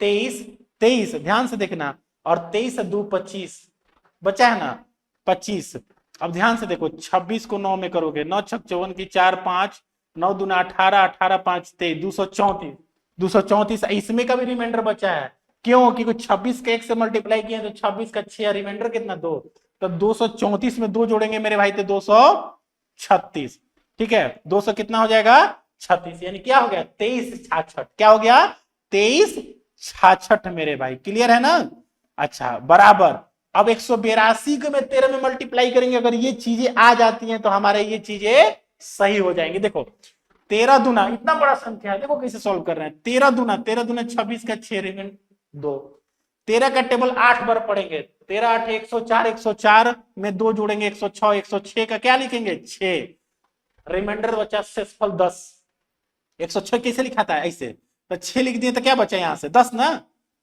23 23 ध्यान से देखना और 23 से 2 25 बचा है ना 25। अब ध्यान से देखो 26 को 9 में करोगे 9 छक 54 की 4 5 9 दूना 18 18 5 23 234 234 इसमें का भी रिमाइंडर बचा है। क्यों क्योंकि 26 के 1 से मल्टीप्लाई किया तो 26 का 6 रिमाइंडर कितना 2 तो 234 में 2 जोड़ेंगे मेरे भाई तो 236। ठीक है 200 कितना हो जाएगा 36 यानी क्या हो गया 23 66 क्या हो गया 23 66 मेरे भाई। क्लियर है ना। अच्छा बराबर अब 182 को में 13 में मल्टीप्लाई करेंगे अगर ये चीजें आ जाती हैं तो हमारे ये चीजें सही हो जाएंगी। देखो 13 दूना इतना बड़ा संख्या है देखो कैसे सॉल्व कर रहे हैं 13 दूना 26 का 6 रिमेंड 2 13 का टेबल 8 बार पढ़ेंगे 13 8 104 104 में 2 जोड़ेंगे 106 106 का क्या लिखेंगे 6 रिमाइंडर बचा शेषफल 10। 106 कैसे लिखा था ऐसे तो 6 लिख दिए तो क्या बचा यहां से 10 ना।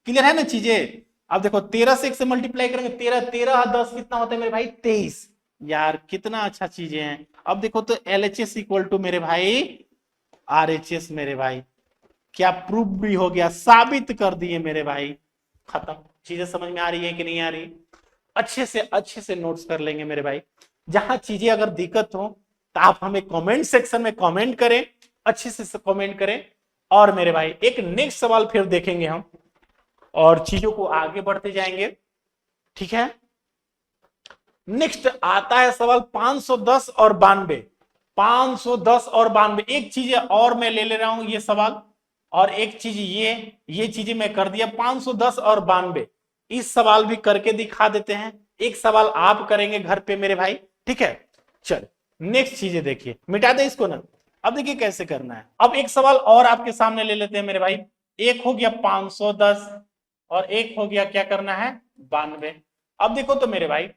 क्लियर है ना चीजें। अब देखो 13 से 1 से मल्टीप्लाई करेंगे 13 13 10 कितना होता है मेरे भाई 23। यार कितना अच्छा चीजें हैं। अब देखो तो एलएचएस इक्वल टू मेरे भाई आरएचएस मेरे भाई क्या प्रूफ भी हो गया साबित कर दिए मेरे भाई। खत्म। चीजें समझ में आ रही है कि नहीं आ रही अच्छे से नोट्स कर लेंगे मेरे भाई। जहां चीजें अगर दिक्कत हो तो आप हमें कमेंट सेक्शन में कमेंट करें अच्छे से कमेंट करें। और मेरे भाई एक नेक्स्ट सवाल फिर देखेंगे हम और चीजों को आगे बढ़ते जाएंगे। ठीक है नेक्स्ट आता है सवाल 510 और 92। 510 और 92 एक चीज और मैं ले रहा हूं ये सवाल और एक चीज ये चीजें मैं कर दिया 510 और 92 इस सवाल भी करके दिखा देते हैं। एक सवाल आप करेंगे घर पे मेरे भाई। ठीक है चल नेक्स्ट चीजें देखिए मिटा दे इसको ना। अब देखिए कैसे करना है। अब एक सवाल और आपके सामने ले लेते हैं मेरे भाई। एक हो गया 510 और एक हो गया क्या करना है 92। अब देखो तो मेरे भाई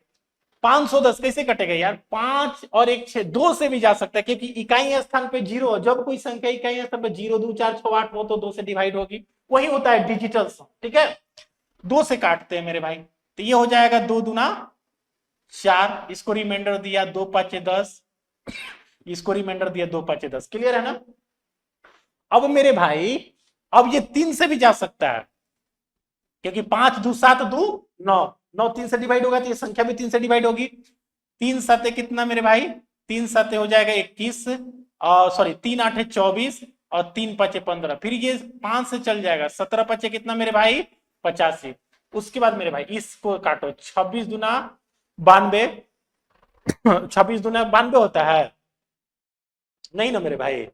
510 कैसे कटेगा यार 5 और 1 6 2 से भी जा सकता है क्योंकि इकाई स्थान पे 0 जब कोई संख्या इकाई स्थान पे 0 2 4 6 8 हो तो 2 से डिवाइड होगी वही होता है डिजिटल सम। ठीक है 2 से काटते हैं मेरे भाई तो ये हो जाएगा 2 दूना 4 इसको रिमाइंडर दिया 2 5 10 इसको रिमाइंडर दिया 2 5 10। क्लियर है ना। अब मेरे भाई अब ये 3 से भी जा सकता है क्योंकि 5 2 7 2 9 9 3 से डिवाइड होगा तो ये संख्या भी 3 से डिवाइड होगी। 3 7 कितना मेरे भाई 3 7 हो जाएगा 21 और सॉरी 3 8 24 और 3 5 15 फिर ये 5 से चल जाएगा 17 5 कितना मेरे भाई 85। उसके बाद मेरे भाई इसको काटो 26 दूना 92 26 दूना 92 होता है नहीं ना मेरे भाई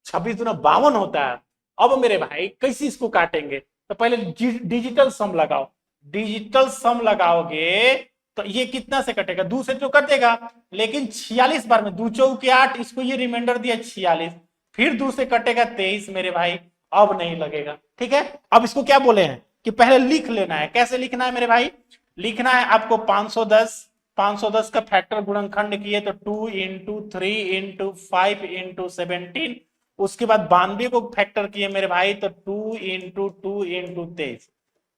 26 दूना 52 होता है। अब मेरे भाई कैसे इसको काटेंगे तो पहले डिजिटल सम लगाओ। डिजिटल सम लगाओगे तो ये कितना से कटेगा 2 से तो कटेगा लेकिन 46 बार में 2 चौके 8 इसको ये रिमाइंडर दिया 46 फिर 2 से कटेगा 23 मेरे भाई अब नहीं लगेगा। ठीक है अब इसको क्या बोले हैं कि पहले लिख लेना है। कैसे लिखना है मेरे भाई लिखना है आपको 510 510 का फैक्टर गुणनखंड किए तो 2 इंटू 3 इंटू 5 इंटू 17, उसके बाद 92 को फैक्टर किए मेरे भाई तो 2 इंटू 2 इंटू 23।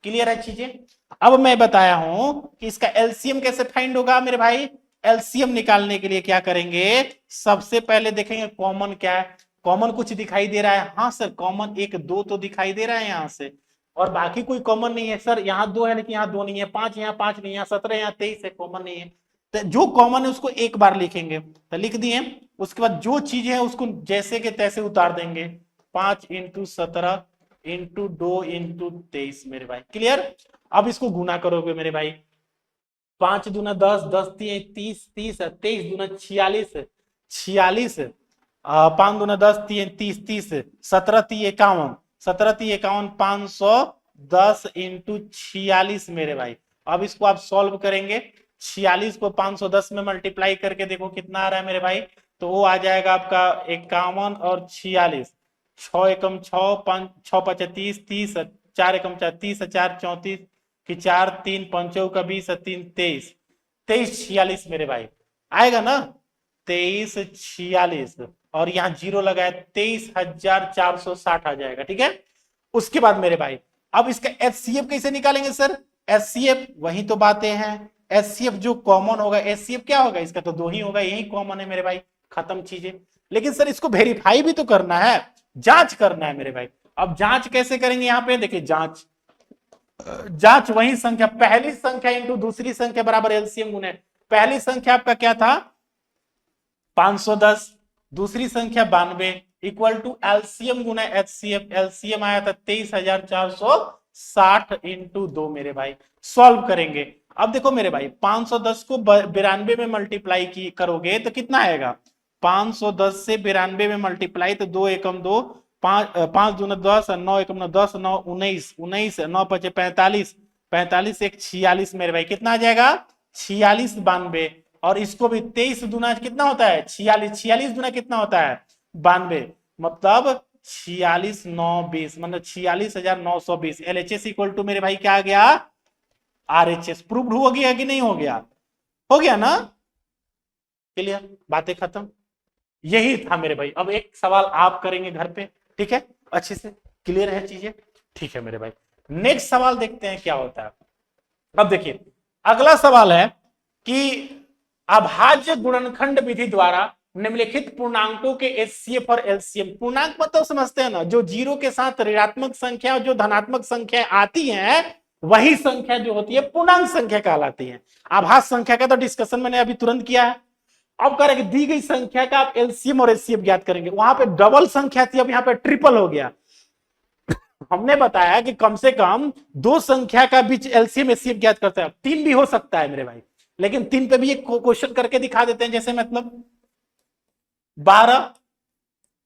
क्लियर है चीजें। अब मैं बताया हूं कि इसका एलसीएम कैसे फाइंड होगा मेरे भाई। एलसीएम निकालने के लिए क्या करेंगे, सबसे पहले देखेंगे कॉमन क्या है। कॉमन कुछ दिखाई दे रहा है, हाँ सर कॉमन एक दो तो दिखाई दे रहा है यहां से, और बाकी कोई कॉमन नहीं है सर। यहाँ दो है लेकिन यहाँ दो नहीं है, 5 यहाँ 5 नहीं, यहाँ 17 यहाँ 23 है, कॉमन नहीं है। तो जो कॉमन है उसको एक बार लिखेंगे, तो लिख दिए। उसके बाद जो चीज है उसको जैसे के तैसे उतार देंगे। 5 इंटू 17 इंटू 2 इंटू 23 मेरे भाई। क्लियर। अब इसको गुना करोगे मेरे भाई, 5 दूना 10, 10 तीन 30, 30 23 दूना 46, 46 5 दूना 10 तीन 30, 30 17 ती 51, 17 ती 51 510 इंटू 46 मेरे भाई। अब इसको आप सॉल्व करेंगे, 46 को 510 में मल्टीप्लाई करके देखो कितना आ रहा है मेरे भाई। तो वो आ जाएगा आपका 51 और 46, 6 एकम 6, 5 6 5 30, 30 4 एकम 4 30, 4 34 कि 4 3 पंचों का 20 3 23, 23 46 मेरे भाई आएगा ना। 23 46 और यहाँ जीरो लगाया 23,460 आ जाएगा। ठीक है। उसके बाद मेरे भाई अब इसका एचसीएफ कैसे निकालेंगे सर। एचसीएफ वही तो बातें हैं। एचसीएफ जो कॉमन होगा, एचसीएफ क्या होगा, इसका तो दो ही होगा, यही कॉमन है मेरे भाई, खत्म चीजें। लेकिन सर इसको वेरीफाई भी तो करना है, जांच करना है मेरे भाई। अब जांच कैसे करेंगे, यहाँ पे देखिए जांच, जांच वही संख्या, पहली संख्या इंटू दूसरी संख्या बराबर एलसीएम गुने। पहली संख्या आपका क्या था 510, दूसरी संख्या 92 इक्वल टू एलसीएम गुना एचसीएफ। एलसीएम आया था 23,460 इंटू 2 मेरे भाई। सॉल्व करेंगे। अब देखो मेरे भाई 510 को 92 में मल्टीप्लाई की करोगे तो कितना आएगा, 510 से 92 में मल्टीप्लाई तो 2 एकम 2, 5 दूना 10, 9 एकम 9 10, 9 19, 19 9 पचे 45, 45 एक 46 मेरे भाई। कितना आ जाएगा 46 92। और इसको भी 23 दूना कितना होता है 46, 46 दूना कितना होता है 92, मतलब 46 9 20, मतलब 46,920। एलएचएस इक्वल टू मेरे भाई क्या आ गया आरएचएस। प्रूव हो गया कि नहीं हो गया, हो गया ना। क्लियर, बातें खत्म। यही था मेरे भाई। अब एक सवाल आप करेंगे घर पे, ठीक है, अच्छे से क्लियर है चीजें, ठीक है मेरे भाई। नेक्स्ट सवाल देखते हैं क्या होता है। अब देखिए अगला सवाल है कि अभाज्य गुणनखंड विधि द्वारा निम्नलिखित पूर्णांकों के एचसीएफ और एलसीएम। पूर्णांक मतलब समझते हैं ना, जो जीरो के साथ ऋणात्मक संख्या और जो धनात्मक संख्या आती है वही संख्या जो होती है पूर्णांक संख्या कहलाती है। आभाज्य संख्या का तो डिस्कशन मैंने अभी तुरंत किया है। अब करेंगे दी गई संख्या का आप एलसीएम और एचसीएफ ज्ञात करेंगे। वहां पे डबल संख्या थी, अब यहाँ पे ट्रिपल हो गया। हमने बताया कि कम से कम दो संख्या का बीच एलसीएम एचसीएफ ज्ञात करते हैं, तीन भी हो सकता है मेरे भाई, लेकिन तीन पे भी एक क्वेश्चन करके दिखा देते हैं। जैसे मतलब 12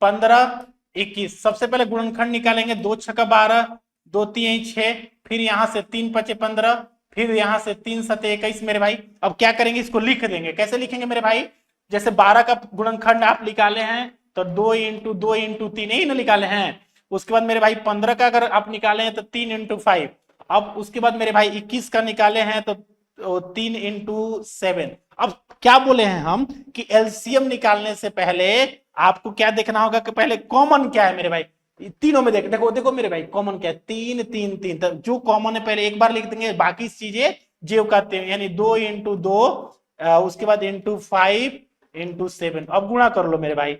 15 21, सबसे पहले गुणनखंड निकालेंगे, 2 छक्का 12, 2 3 6, फिर यहां से 3 5 15, फिर यहां से 3 7 21 मेरे भाई। अब क्या करेंगे, इसको लिख देंगे। कैसे लिखेंगे मेरे भाई, जैसे 12 का गुणनखंड आप निकाले हैं तो 2 इंटू 2 इंटू 3 ही ना निकाले हैं। उसके बाद मेरे भाई 15 का अगर आप निकाले हैं तो 3 इंटू 5। अब उसके बाद मेरे भाई 21 का निकाले हैं तो 3 इंटू 7। अब क्या बोले हैं हम कि एलसीएम निकालने से पहले आपको क्या देखना होगा कि पहले कॉमन क्या है मेरे भाई। तीनों में देखो देखो मेरे भाई कॉमन क्या है, 3 3 3। तो जो कॉमन है पहले एक बार लिख देंगे, बाकी चीजें जेव करते हैं, यानी 2 इंटू 2, उसके बाद इंटू 5 इंटू 7। अब गुणा कर लो मेरे भाई,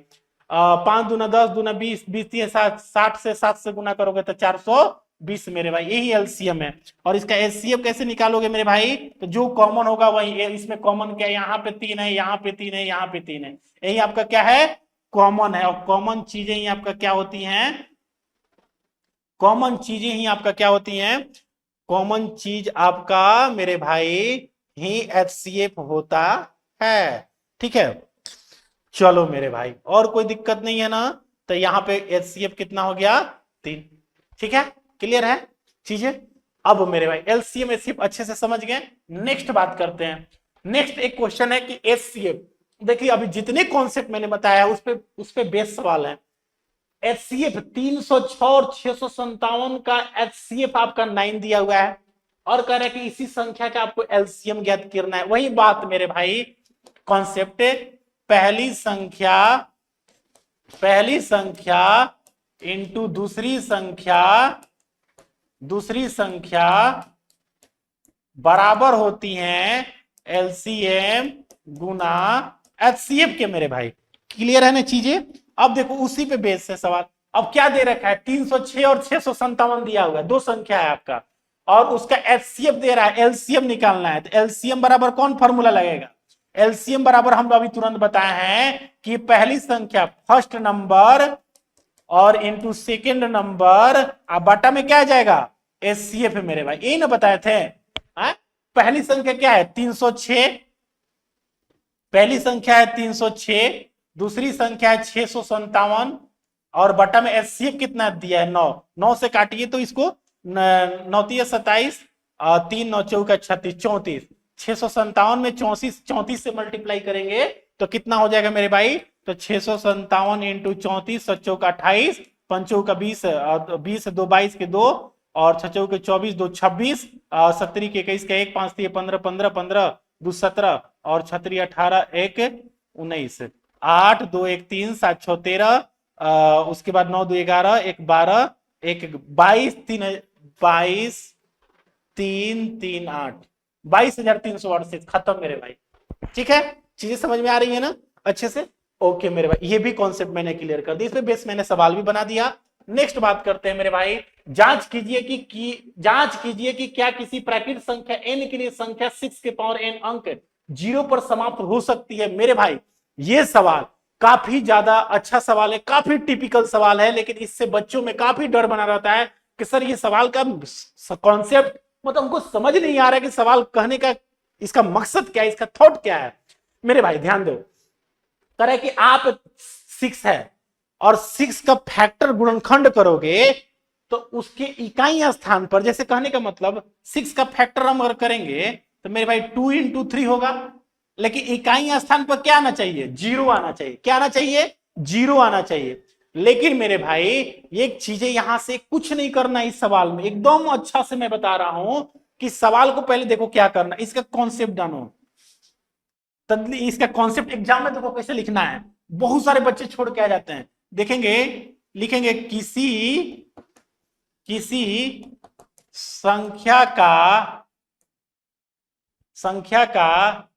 5 दूना 10, दूना 20, 20 60 से 7 से गुना करोगे तो 420 मेरे भाई। यही एलसीएम है। और इसका एचसीएफ कैसे निकालोगे मेरे भाई, तो जो कॉमन होगा वही। इसमें कॉमन क्या है, यहाँ पे 3 है, यहाँ पे 3 है, यहाँ पे 3 है, यही आपका क्या है कॉमन है। और कॉमन चीजें ही आपका क्या होती हैं, कॉमन चीजें ही आपका क्या होती हैं, कॉमन चीज आपका मेरे भाई ही एचसीएफ होता है। ठीक है, चलो मेरे भाई और कोई दिक्कत नहीं है ना। तो यहाँ पे एचसीएफ कितना हो गया 3। ठीक है, क्लियर है चीजें। अब मेरे भाई एलसीएम एचसीएफ अच्छे से समझ गए। नेक्स्ट बात करते हैं। नेक्स्ट एक क्वेश्चन है कि एचसीएफ, देखिए अभी जितने कॉन्सेप्ट मैंने बताया उस पे बेस सवाल है। एचसीएफ 306 और 657 का एचसीएफ आपका 9 दिया हुआ है, और कह रहा है कि इसी संख्या का आपको एलसीएम ज्ञात करना है। वही बात मेरे भाई, कॉन्सेप्ट, पहली संख्या इंटू दूसरी संख्या बराबर होती हैं एलसीएम गुना एचसीएफ के मेरे भाई। क्लियर है ना चीजें? अब देखो उसी पे बेस है सवाल। अब क्या दे रखा है, 306 और 657 दिया हुआ है, दो संख्या है आपका, और उसका एचसीएफ दे रहा है, एलसीएम निकालना है। तो एलसीएम बराबर कौन फॉर्मूला लगेगा? एलसीएम बराबर हम अभी तुरंत बताए हैं कि पहली संख्या फर्स्ट नंबर और इंटू सेकेंड नंबर, अब बटा में क्या आ जाएगा, एचसीएफ है मेरे भाई, यही ना बताए थे। पहली संख्या क्या है, 306, पहली संख्या है 306, दूसरी संख्या है 657, और बटा में एचसीएफ कितना दिया है, 9। 9 से काटिए तो इसको, 9 3 27, 3 9 4 36, 34, 657 में 34 से मल्टीप्लाई करेंगे तो कितना हो जाएगा मेरे भाई, तो 657 इंटू 34, 7 का 28, 5 का 20, 20 2 22 के 2, और 6 के 24, 2 26, 17 के 21 का 1, 5 3 15 15 15 2 17, और 6 18 1 19, 8 2 1 3 7 6 13, उसके बाद 9 2 11 1 12 1 22 3 22 3 3 8, 22,338 खत्म मेरे भाई। ठीक है, चीजें समझ में आ रही है ना अच्छे से? ओके मेरे भाई, ये भी कॉन्सेप्ट मैंने क्लियर कर दिया, इस पे बेस मैंने सवाल भी बना दिया। नेक्स्ट बात करते हैं मेरे भाई, जांच कीजिए कि क्या किसी प्राकृत संख्या n के लिए संख्या 6 के पावर n अंक 0 पर समाप्त हो सकती है। मेरे भाई ये सवाल काफी ज्यादा अच्छा सवाल है, काफी टिपिकल सवाल है, लेकिन इससे बच्चों में काफी डर बना रहता है कि सर ये सवाल का कॉन्सेप्ट मतलब हमको समझ नहीं आ रहा है कि सवाल कहने का इसका मकसद क्या है, इसका थॉट क्या है। मेरे भाई ध्यान दो, तरह कि आप 6 है और 6 का फैक्टर गुणनखंड करोगे तो उसके इकाई स्थान पर, जैसे कहने का मतलब 6 का फैक्टर हम अगर करेंगे तो मेरे भाई 2 इंटू 3 होगा, लेकिन इकाई स्थान पर क्या आना चाहिए, 0 आना चाहिए। क्या आना चाहिए, 0 आना चाहिए। लेकिन मेरे भाई ये चीजें यहां से कुछ नहीं करना, इस सवाल में एकदम अच्छा से मैं बता रहा हूं कि सवाल को पहले देखो क्या करना, इसका कॉन्सेप्ट जानो, इसका कॉन्सेप्ट एग्जाम में देखो कैसे लिखना है। बहुत सारे बच्चे छोड़ के आ जाते हैं, देखेंगे लिखेंगे किसी संख्या का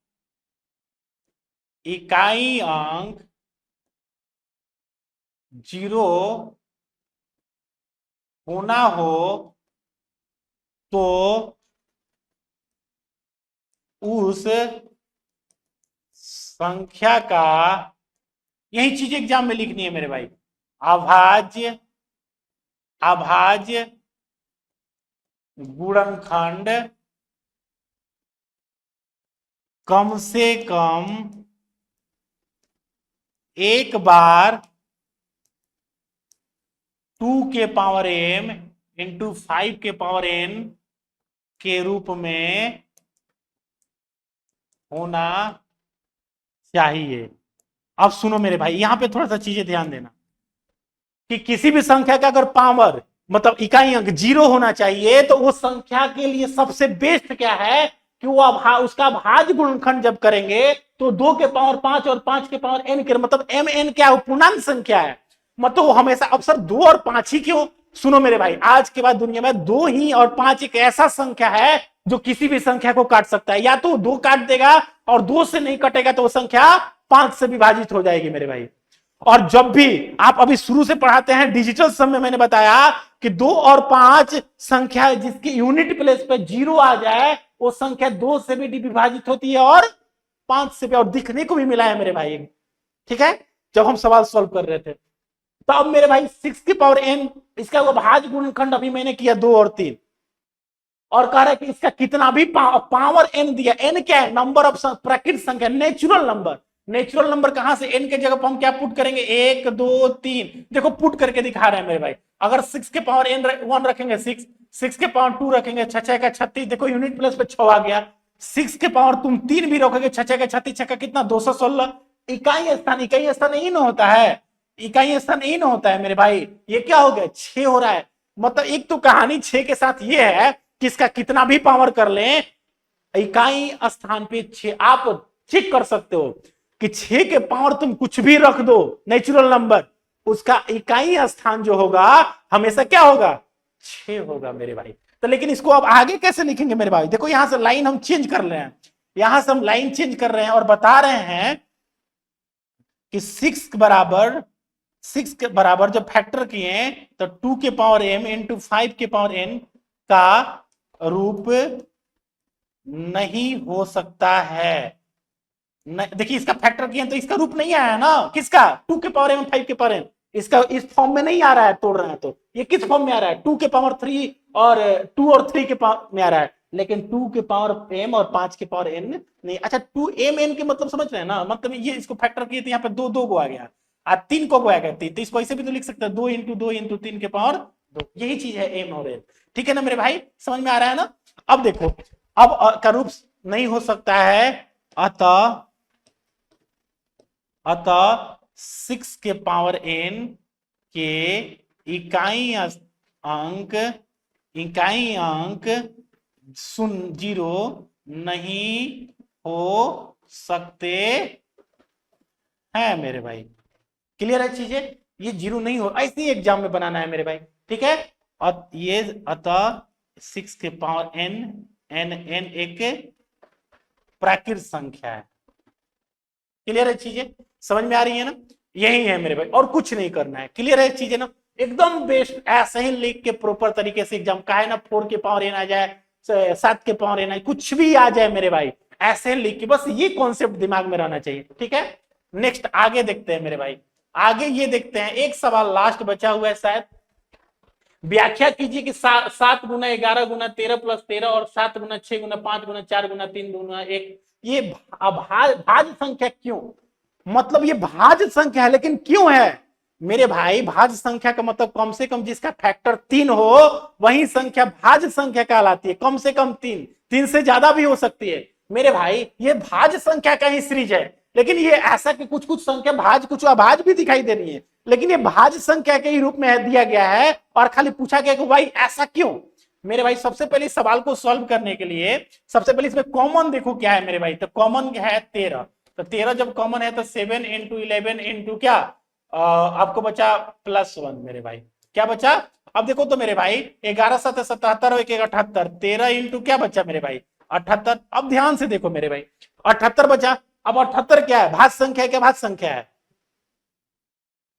इकाई अंक 0 होना हो तो उस संख्या का, यही चीज एग्जाम में लिखनी है मेरे भाई, अभाज्य गुणनखंड कम से कम एक बार 2 के पावर m इंटू 5 के पावर n के रूप में होना चाहिए। अब सुनो मेरे भाई, यहां पे थोड़ा सा चीजें ध्यान देना कि किसी भी संख्या का अगर पावर मतलब इकाई अंक 0 होना चाहिए तो उस संख्या के लिए सबसे बेस्ट क्या है कि वो उसका भाज्य गुणनखंड जब करेंगे तो 2 के पावर 5 और 5 के पावर n के, मतलब m n क्या है, पूर्णांक संख्या है, मतलब वो हमेशा अक्सर 2 और 5 ही क्यों। सुनो मेरे भाई, आज के बाद दुनिया में 2 ही और 5 एक ऐसा संख्या है जो किसी भी संख्या को काट सकता है, या तो 2 काट देगा और 2 से नहीं कटेगा तो वो संख्या 5 से विभाजित हो जाएगी मेरे भाई। और जब भी आप अभी शुरू से पढ़ाते हैं डिजिटल सम में मैंने बताया कि 2 और 5 संख्या जिसकी यूनिट प्लेस पे 0 आ जाए वो संख्या 2 से भी विभाजित होती है और 5 से भी, और दिखने को भी मिला है मेरे भाई। ठीक है, जब हम सवाल सॉल्व कर रहे थे तो अब मेरे भाई 6 की पावर n, इसका वो भाज्य गुणनखंड अभी मैंने किया 2 और 3, और कह रहा है कि इसका कितना भी पावर n दिया, n क्या है, नंबर ऑफ प्राकृत संख्या, नेचुरल नंबर। नेचुरल नंबर कहां से, n के जगह पर हम क्या पुट करेंगे, 1 2 3, देखो पुट करके दिखा रहे हैं मेरे भाई। अगर 6 के पावर n 1 रखेंगे 6 के पावर 2 रखेंगे 6 का 36, देखो यूनिट प्लेस पे 6 आ गया। 6 के पावर तुम 3 भी रखोगे 6 का 36, 6 का कितना 216। इकाई स्थान यही ना होता है, इकाई स्थान यही ना होता है मेरे भाई। ये क्या हो गया, 6 हो रहा है, मतलब एक तो कहानी 6 के साथ ये है किसका कितना भी पावर कर लें, इकाई स्थान पे 6 आप चेक कर सकते हो कि 6 के पावर तुम कुछ भी रख दो नेचुरल नंबर, उसका इकाई स्थान जो होगा हमेशा क्या होगा, 6 होगा मेरे भाई। तो लेकिन इसको अब आगे कैसे लिखेंगे मेरे भाई, देखो यहां से लाइन हम चेंज कर रहे हैं, यहां से हम लाइन चेंज कर रहे हैं और बता रहे हैं कि 6 के बराबर जब फैक्टर किए तो 2 के पावर m इंटू 5 के पावर n का रूप नहीं हो सकता है। देखिए इसका फैक्टर किए तो इसका रूप नहीं आया ना, किसका, 2 के पावर m 5 के पावर n, इसका इस फॉर्म में नहीं आ रहा है, तोड़ रहे हैं तो ये किस फॉर्म में आ रहा है, 2 के पावर 3 और 2 और 3 के पावर में आ रहा है, लेकिन 2 के पावर m और 5 के पावर n नहीं। अच्छा 2mn के मतलब समझ रहे हैं ना, मतलब ये इसको फैक्टर किए तो यहाँ पे दो दो को आ गया, 3 को आ गया 3, तो इसको ऐसे भी तो लिख सकते हैं 2 इंटू 2 इंटू 3 के पावर 2, यही चीज है m और n। ठीक है ना मेरे भाई, समझ में आ रहा है ना। अब देखो अब का रूप नहीं हो सकता है, अतः 6 के पावर n के इकाई अंक 0 नहीं हो सकते हैं मेरे भाई। क्लियर है चीजें, ये 0 नहीं हो, ऐसे ही एग्जाम में बनाना है मेरे भाई। ठीक है, और ये अतः 6 के पावर n एक प्राकृत संख्या है। क्लियर है चीजें, समझ में आ रही है ना, यही है मेरे भाई, और कुछ नहीं करना है। क्लियर है चीजें ना, एकदम बेस्ट, ऐसे ही लिख के प्रॉपर तरीके से एग्जाम का है ना, 4 के पावर n आ जाए, 7 के पावर n आ, कुछ भी आ जाए मेरे भाई, ऐसे लिख के बस ये कॉन्सेप्ट दिमाग में रहना चाहिए। ठीक है, नेक्स्ट आगे देखते हैं मेरे भाई, आगे ये देखते हैं, एक सवाल लास्ट बचा हुआ है शायद, व्याख्या कीजिए कि 7 गुना 11 गुना 13 प्लस 13 और 7 गुना 6 गुना 5 गुना 4 गुना 3 गुना 1, ये भाज्य संख्या क्यों, मतलब ये भाज्य संख्या है लेकिन क्यों है मेरे भाई, भाज्य संख्या का मतलब कम से कम जिसका फैक्टर 3 हो वही संख्या भाज्य संख्या कहलाती है, कम से कम 3 से ज्यादा भी हो सकती है मेरे भाई, ये भाज्य संख्या का ही सीरीज है। लेकिन ये ऐसा कि कुछ कुछ संख्या भाज्य कुछ अभाज्य भी दिखाई दे रही है, लेकिन ये भाज्य संख्या के ही रूप में दिया गया है और खाली पूछा गया कि भाई ऐसा क्यों मेरे भाई। सबसे पहले इस सवाल को सॉल्व करने के लिए सबसे पहले इसमें कॉमन देखो क्या है मेरे भाई, तो कॉमन है 13, तो 13 जब कॉमन है तो 7 इंटू 11 इंटू क्या, आपको बचा +1 मेरे भाई, क्या बचा, अब देखो तो मेरे भाई 11 7 77 और 1 78, 13 इंटू क्या बचा मेरे भाई 78। अब ध्यान से देखो मेरे भाई 78 बचा, अब 78 क्या है, भाज्य संख्या है क्या, भाज्य संख्या है,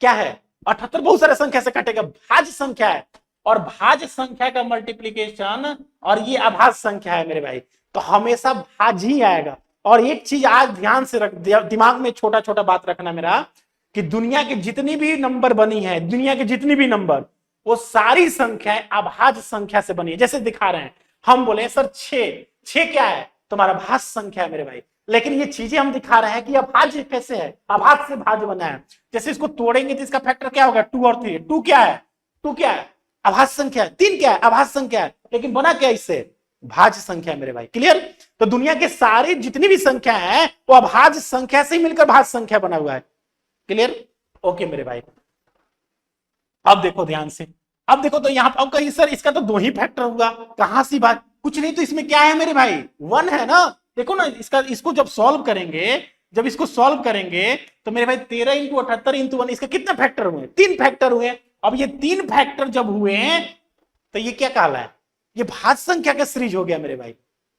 क्या है 78 बहुत सारे संख्या से कटेगा, भाज्य संख्या है, और भाज्य संख्या का मल्टीप्लीकेशन और ये अभाज्य संख्या है मेरे भाई, तो हमेशा भाज्य ही आएगा। और एक चीज आज ध्यान से रख, दिमाग में छोटा छोटा बात रखना मेरा, कि दुनिया की जितनी भी नंबर बनी है, दुनिया की जितनी भी नंबर, वो सारी संख्याएं अभाज्य संख्या से बनी है। जैसे दिखा रहे हैं, हम बोले सर 6 क्या है, तुम्हारा भाज्य संख्या है मेरे भाई, लेकिन ये चीजें हम दिखा रहे हैं कि अभाज्य कैसे है, अभाज्य से भाज्य बना है। जैसे इसको तोड़ेंगे तो इसका फैक्टर क्या होगा, 2 और 3, 2 क्या है, 2 क्या है, अभाज्य संख्या है, 3 क्या है, अभाज्य संख्या है, लेकिन बना क्या इससे, भाज्य संख्या मेरे भाई। क्लियर, तो दुनिया के सारे जितनी भी संख्या है वो अभाज्य संख्या से ही मिलकर भाज्य संख्या बना हुआ है। क्लियर, ओके मेरे भाई। अब देखो ध्यान से, अब देखो तो यहाँ अब कहीं सर इसका तो 2 ही फैक्टर होगा, कहां सी बात, कुछ नहीं, तो इसमें क्या है मेरे भाई 1 है ना, देखो ना इसको जब सॉल्व करेंगे, जब इसको सॉल्व करेंगे तो मेरे भाई 13 इंटू 78 इंटू 1, इसके कितने फैक्टर हुए, 3 फैक्टर हुए। अब ये 3 फैक्टर जब हुए तो ये क्या कहला है, ये भाज्य संख्या का सीरीज हो गया मेरे भाई,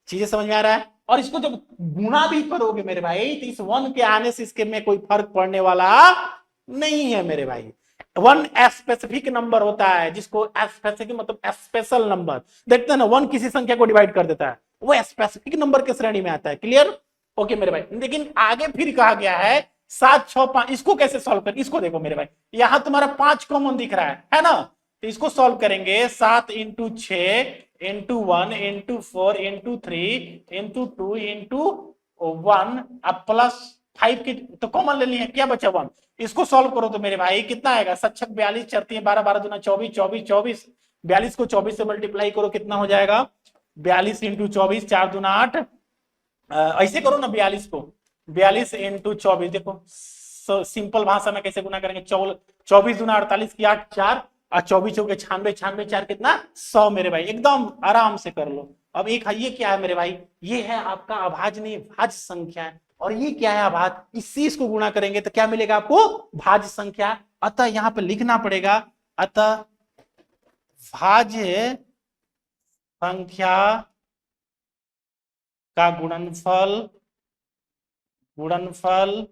चीजें समझ में आ रहा है। और इसको जब गुणा भी करोगे मेरे भाई तो इस 1 के आने से इसके में कोई फर्क पड़ने वाला नहीं है मेरे भाई। 1 स्पेसिफिक नंबर होता है, जिसको स्पेसिफिक मतलब स्पेशल नंबर, देखते हैं ना 1 किसी संख्या को डिवाइड कर देता है, वो स्पेसिफिक नंबर के श्रेणी में आता है। क्लियर, ओके मेरे भाई। लेकिन आगे फिर कहा गया है 7 6 5, इसको कैसे सॉल्व करें, इसको देखो मेरे भाई, यहां तुम्हारा 5 कॉमन दिख रहा है ना, तो इसको सॉल्व करेंगे 7 into 6 into 1 into 4 into 3 into 2 into 1 अब प्लस 5 की तो कॉमन ले लिए, क्या बचा 1, इसको सॉल्व करो तो मेरे भाई कितना आएगा, 7 6 42 चरती है 12 12 दूना 24 24 24, 42 को 24 से मल्टीप्लाई करो कितना हो जाएगा, 42 इंटू 24 4 दूना 8, ऐसे करो ना 42 को 42 इंटू 24, देखो सिंपल भाषा में कैसे गुना करेंगे, 24 दूना 48 की 8 4 और 24 हो गए 96, 96 4 कितना 100 मेरे भाई, एकदम आराम से कर लो। अब एक ये क्या है मेरे भाई, ये है आपका अभाज्य नहीं भाज्य संख्या है, और ये क्या है अभाज्य, इसी इसको गुणा करेंगे तो क्या मिलेगा आपको, भाज्य संख्या। अतः यहां पे लिखना पड़ेगा, अतः भाज्य संख्या का गुणनफल, गुणनफल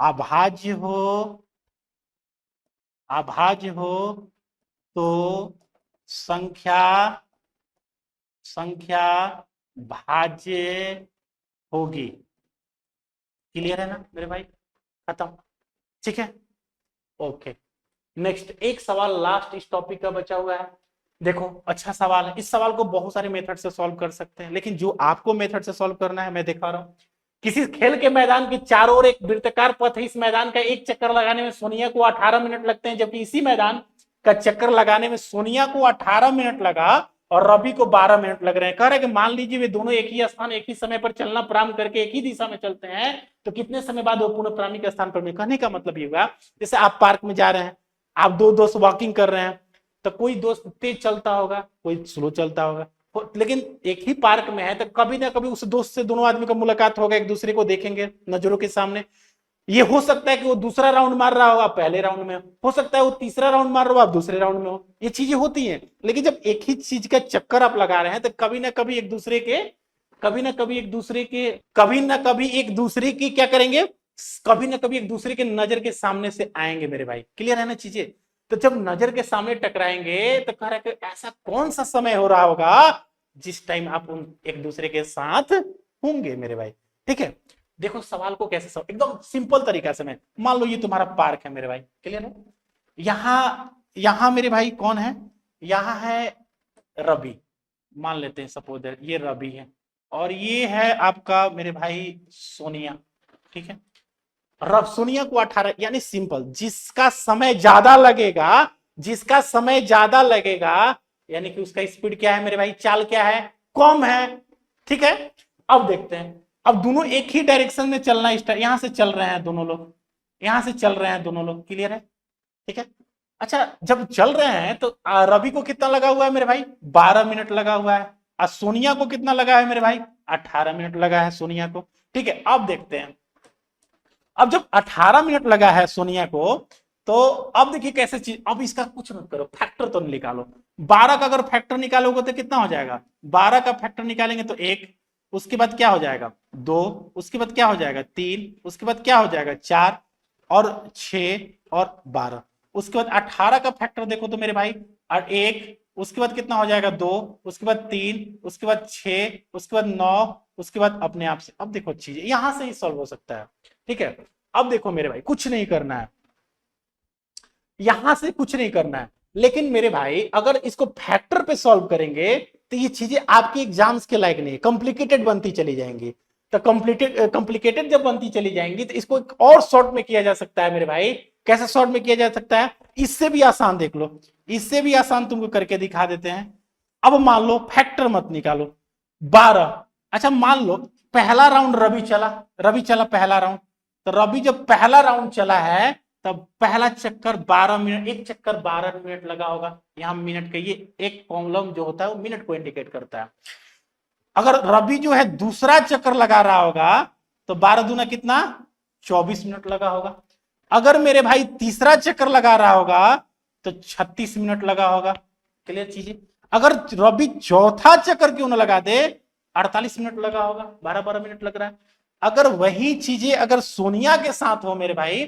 अभाज्य हो, अभाज्य हो तो संख्या, संख्या भाज्य होगी। क्लियर है ना मेरे भाई, खत्म, ठीक है, ओके। नेक्स्ट एक सवाल लास्ट इस टॉपिक का बचा हुआ है, देखो अच्छा सवाल है, इस सवाल को बहुत सारे मेथड से सॉल्व कर सकते हैं, लेकिन जो आपको मेथड से सॉल्व करना है मैं दिखा रहा हूं। किसी खेल के मैदान के चारों ओर एक वृत्ताकार पथ है, इस मैदान का एक चक्कर लगाने में सोनिया को 18 मिनट लगते हैं, जबकि इसी मैदान का चक्कर लगाने में सोनिया को 18 मिनट लगा और रवि को 12 मिनट लग रहे हैं। कह रहे हैं कि मान लीजिए वे दोनों एक ही स्थान एक ही समय पर चलना प्रारंभ करके एक ही दिशा में चलते हैं, तो कितने समय बाद वो पुनः प्रारंभिक स्थान पर। कहने का मतलब ये हुआ, जैसे आप पार्क में जा रहे हैं, आप दो दोस्त वॉकिंग कर रहे हैं, तो कोई दोस्त तेज चलता होगा, कोई स्लो चलता होगा, लेकिन एक ही पार्क में है तो कभी ना कभी उस दोस्त से दोनों आदमी का मुलाकात होगा, एक दूसरे को देखेंगे नजरों के सामने। ये हो सकता है कि वो दूसरा राउंड मार रहा हो आप पहले राउंड में हो सकता है वो तीसरा राउंड मार रहा हो आप दूसरे राउंड में हो, ये चीजें होती हैं। लेकिन जब एक ही चीज का चक्कर आप लगा रहे हैं तो कभी ना कभी एक दूसरे के, कभी ना कभी एक दूसरे के, कभी ना कभी एक दूसरे की क्या करेंगे, कभी ना कभी एक दूसरे के नजर के सामने से आएंगे मेरे भाई। क्लियर है ना चीजें, तो जब नजर के सामने टकराएंगे तो कह रहा है कि ऐसा कौन सा समय हो रहा होगा जिस टाइम आप उन एक दूसरे के साथ होंगे मेरे भाई। ठीक है, देखो सवाल को कैसे सवाल एकदम सिंपल तरीका से मैं, मान लो ये तुम्हारा पार्क है मेरे भाई, क्लियर है, यहां मेरे भाई कौन है, यहां है रवि, मान लेते हैं सपोज ये रवि है, और ये है आपका मेरे भाई सोनिया। ठीक है, रब सोनिया को 18, यानी सिंपल, जिसका समय ज्यादा लगेगा, जिसका समय ज्यादा लगेगा यानी कि उसका स्पीड क्या है मेरे भाई, चाल क्या है, कम है। ठीक है, अब देखते हैं, अब दोनों एक ही डायरेक्शन में चलना स्टार्ट, यहां से चल रहे हैं दोनों लोग, यहां से चल रहे हैं दोनों लोग, क्लियर है। ठीक है, अच्छा जब चल रहे हैं तो रवि को कितना लगा हुआ है मेरे भाई, 12 मिनट लगा हुआ है, और सोनिया को कितना लगा है मेरे भाई, 18 मिनट लगा है सोनिया को। ठीक है, अब देखते हैं, अब जब 18 मिनट लगा है सोनिया को, तो अब देखिए कैसे चीज, अब इसका कुछ मत करो, फैक्टर तो निकालो, 12 का अगर फैक्टर निकालोगे तो कितना हो जाएगा, 12 का फैक्टर निकालेंगे तो 1, उसके बाद क्या हो जाएगा 2, उसके बाद क्या हो जाएगा 3, उसके बाद क्या हो जाएगा 4 और 6 और 12, उसके बाद 18 का फैक्टर देखो तो मेरे भाई, और 1, उसके बाद कितना हो जाएगा 2, उसके बाद 3, उसके बाद 6, उसके बाद 9, उसके बाद अपने आप से। अब देखो चीजें यहां से ही सॉल्व हो सकता है। ठीक है, अब देखो मेरे भाई कुछ नहीं करना है, यहां से कुछ नहीं करना है, लेकिन मेरे भाई अगर इसको फैक्टर पे सॉल्व करेंगे तो ये चीजें आपके एग्जाम्स के लायक नहीं, कॉम्प्लिकेटेड बनती चली जाएंगी। तो कॉम्प्लिकेटेड जब बनती चली जाएंगी तो इसको एक और शॉर्ट में किया जा सकता है मेरे भाई। कैसे शॉर्ट में किया जा सकता है, इससे भी आसान देख लो, इससे भी आसान तुमको करके दिखा देते हैं। अब मान लो फैक्टर मत निकालो, 12, अच्छा मान लो पहला राउंड रवि चला, रवि चला पहला राउंड, तो रवि जब पहला राउंड चला है तब पहला चक्कर 12 मिनट, एक चक्कर 12 मिनट लगा होगा, यहां मिनट का ये एक कॉलम जो होता है वो मिनट को इंडिकेट करता है। अगर रवि जो है दूसरा चक्कर लगा रहा होगा तो 12 दूना कितना 24 मिनट लगा होगा। अगर मेरे भाई तीसरा चक्कर लगा रहा होगा तो 36 मिनट लगा होगा। क्लियर चीजें, अगर रवि चौथा चक्कर क्यों ना लगा दे 48 मिनट लगा होगा, 12-12 मिनट लग रहा है। अगर वही चीजें अगर सोनिया के साथ हो मेरे भाई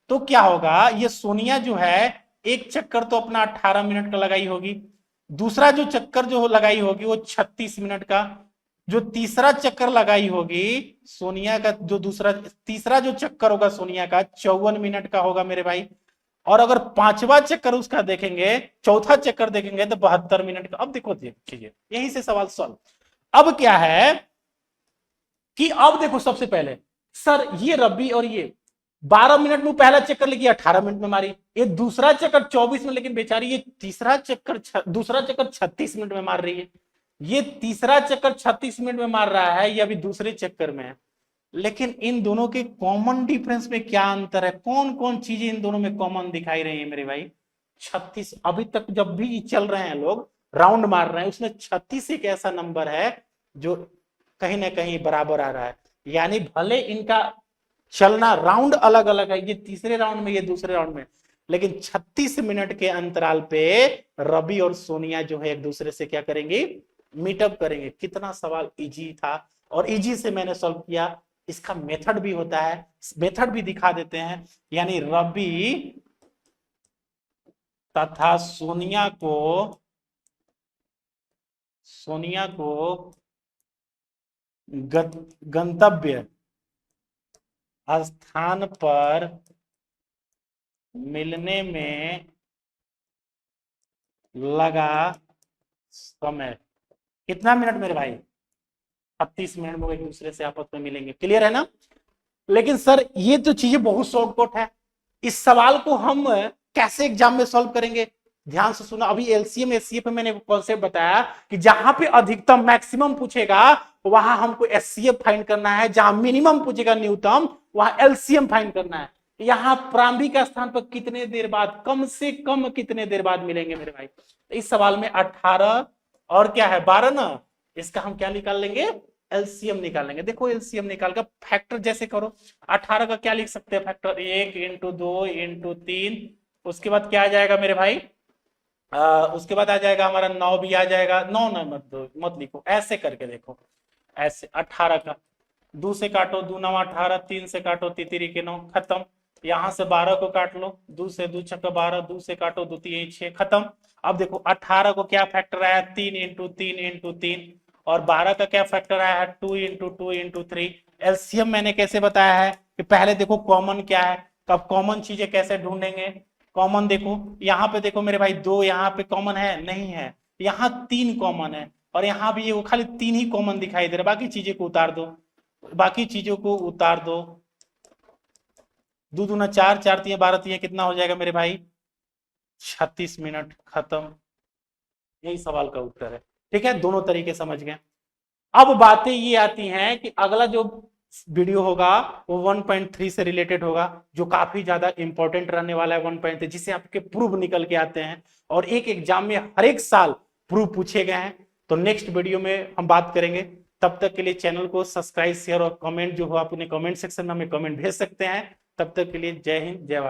तो क्या होगा, ये सोनिया जो है एक चक्कर तो अपना 18 मिनट का लगाई होगी, दूसरा जो चक्कर जो लगाई होगी वो 36 मिनट का, जो तीसरा चक्कर लगाई होगी सोनिया का, जो दूसरा तीसरा जो चक्कर होगा सोनिया का 54 मिनट का होगा मेरे भाई, और अगर पांचवा चक्कर उसका देखेंगे, चौथा चक्कर देखेंगे तो 72 मिनट का। अब देखो चीजें, यही से सवाल सॉल्व। अब क्या है कि अब देखो सबसे पहले सर ये रवि और ये 12 मिनट में पहला चक्कर लेके 18 मिनट में मारी, ये दूसरा चक्कर 24 में, लेकिन बेचारी ये तीसरा चक्कर दूसरा चक्कर 36 मिनट में मार रही है, ये तीसरा चक्कर 36 मिनट में मार रहा है, ये अभी दूसरे चक्कर में है। लेकिन इन दोनों के कॉमन डिफरेंस में क्या अंतर है, कौन कौन चीजें इन दोनों में कॉमन दिखाई रही है मेरे भाई, 36 अभी तक जब भी चल रहे हैं लोग राउंड मार रहे हैं उसमें 36 एक ऐसा नंबर है जो कहीं ना कहीं बराबर आ रहा है। यानी भले इनका चलना राउंड अलग अलग है, ये तीसरे राउंड में ये दूसरे राउंड में, लेकिन 36 मिनट के अंतराल पे रवि और सोनिया जो है एक दूसरे से क्या करेंगे, मीटअप करेंगे। कितना सवाल इजी था और इजी से मैंने सॉल्व किया। इसका मेथड भी होता है, मेथड भी दिखा देते हैं। यानी रवि तथा सोनिया को गंतव्य स्थान पर मिलने में लगा समय कितना मिनट मेरे भाई, 36 मिनट में एक दूसरे से आपस में मिलेंगे। क्लियर है ना? लेकिन सर ये तो चीजें बहुत शॉर्टकट है, इस सवाल को हम कैसे एग्जाम में सॉल्व करेंगे? ध्यान से सुना। अभी एलसीएम एचसीएफ में मैंने कॉन्सेप्ट बताया कि जहां पे अधिकतम मैक्सिमम पूछेगा वहां हमको एचसीएफ फाइंड करना है, जहां मिनिमम पूछेगा न्यूनतम वहां एलसीएम फाइंड करना है। यहाँ प्रारंभिक स्थान पर कितने देर बाद, कम से कम कितने देर बाद मिलेंगे मेरे भाई? इस सवाल में 18 और क्या है 12 ना, इसका हम क्या निकाल लेंगे, एलसीएम निकाल लेंगे। देखो एलसीएम निकाल कर फैक्टर जैसे करो, 18 का क्या लिख सकते हैं फैक्टर, 1 इंटू 2 इंटू 3, उसके बाद क्या आ जाएगा मेरे भाई, उसके बाद आ जाएगा हमारा 9 भी आ जाएगा, 9 ना मत लिखो, ऐसे करके देखो, ऐसे 18 का 2 से काटो, 2 9 18, 3 से काटो, तितरी के 9, खत्म। यहां से 12 को काट लो, 2 से 2 छक्का 12, 2 से काटो 2 3 6, खत्म। अब देखो 18 को क्या फैक्टर आया, 3 इंटू 3 इंटू 3, और 12 का क्या फैक्टर आया है, 2 इंटू 2 इंटू 3। एलसीएम मैंने कैसे बताया है कि पहले देखो कॉमन क्या है, कब कॉमन चीजें कैसे ढूंढेंगे। कॉमन देखो यहाँ पे, देखो मेरे भाई 2 यहाँ पे कॉमन है नहीं है, यहाँ 3 कॉमन है, और यहाँ भी ये खाली 3 ही कॉमन दिखाई दे रहा, बाकी चीजें को उतार दो, बाकी चीजों को उतार दो। 2 दूना 4, 4 3 12 3 कितना हो जाएगा मेरे भाई, 36 मिनट, खत्म। यही सवाल का उत्तर है। ठीक है, दोनों तरीके समझ गए। अब बातें ये आती हैं कि अगला जो वीडियो होगा वो 1.3 से रिलेटेड होगा, जो काफी ज्यादा इंपॉर्टेंट रहने वाला है 1.3, जिससे आपके प्रूफ निकल के आते हैं और एक एग्जाम में हर एक साल प्रूफ पूछे गए हैं। तो नेक्स्ट वीडियो में हम बात करेंगे। तब तक के लिए चैनल को सब्सक्राइब शेयर और कमेंट जो हो आप उन्हें कमेंट सेक्शन में हमें कमेंट भेज सकते हैं। तब तक के लिए जय हिंद जय भारत।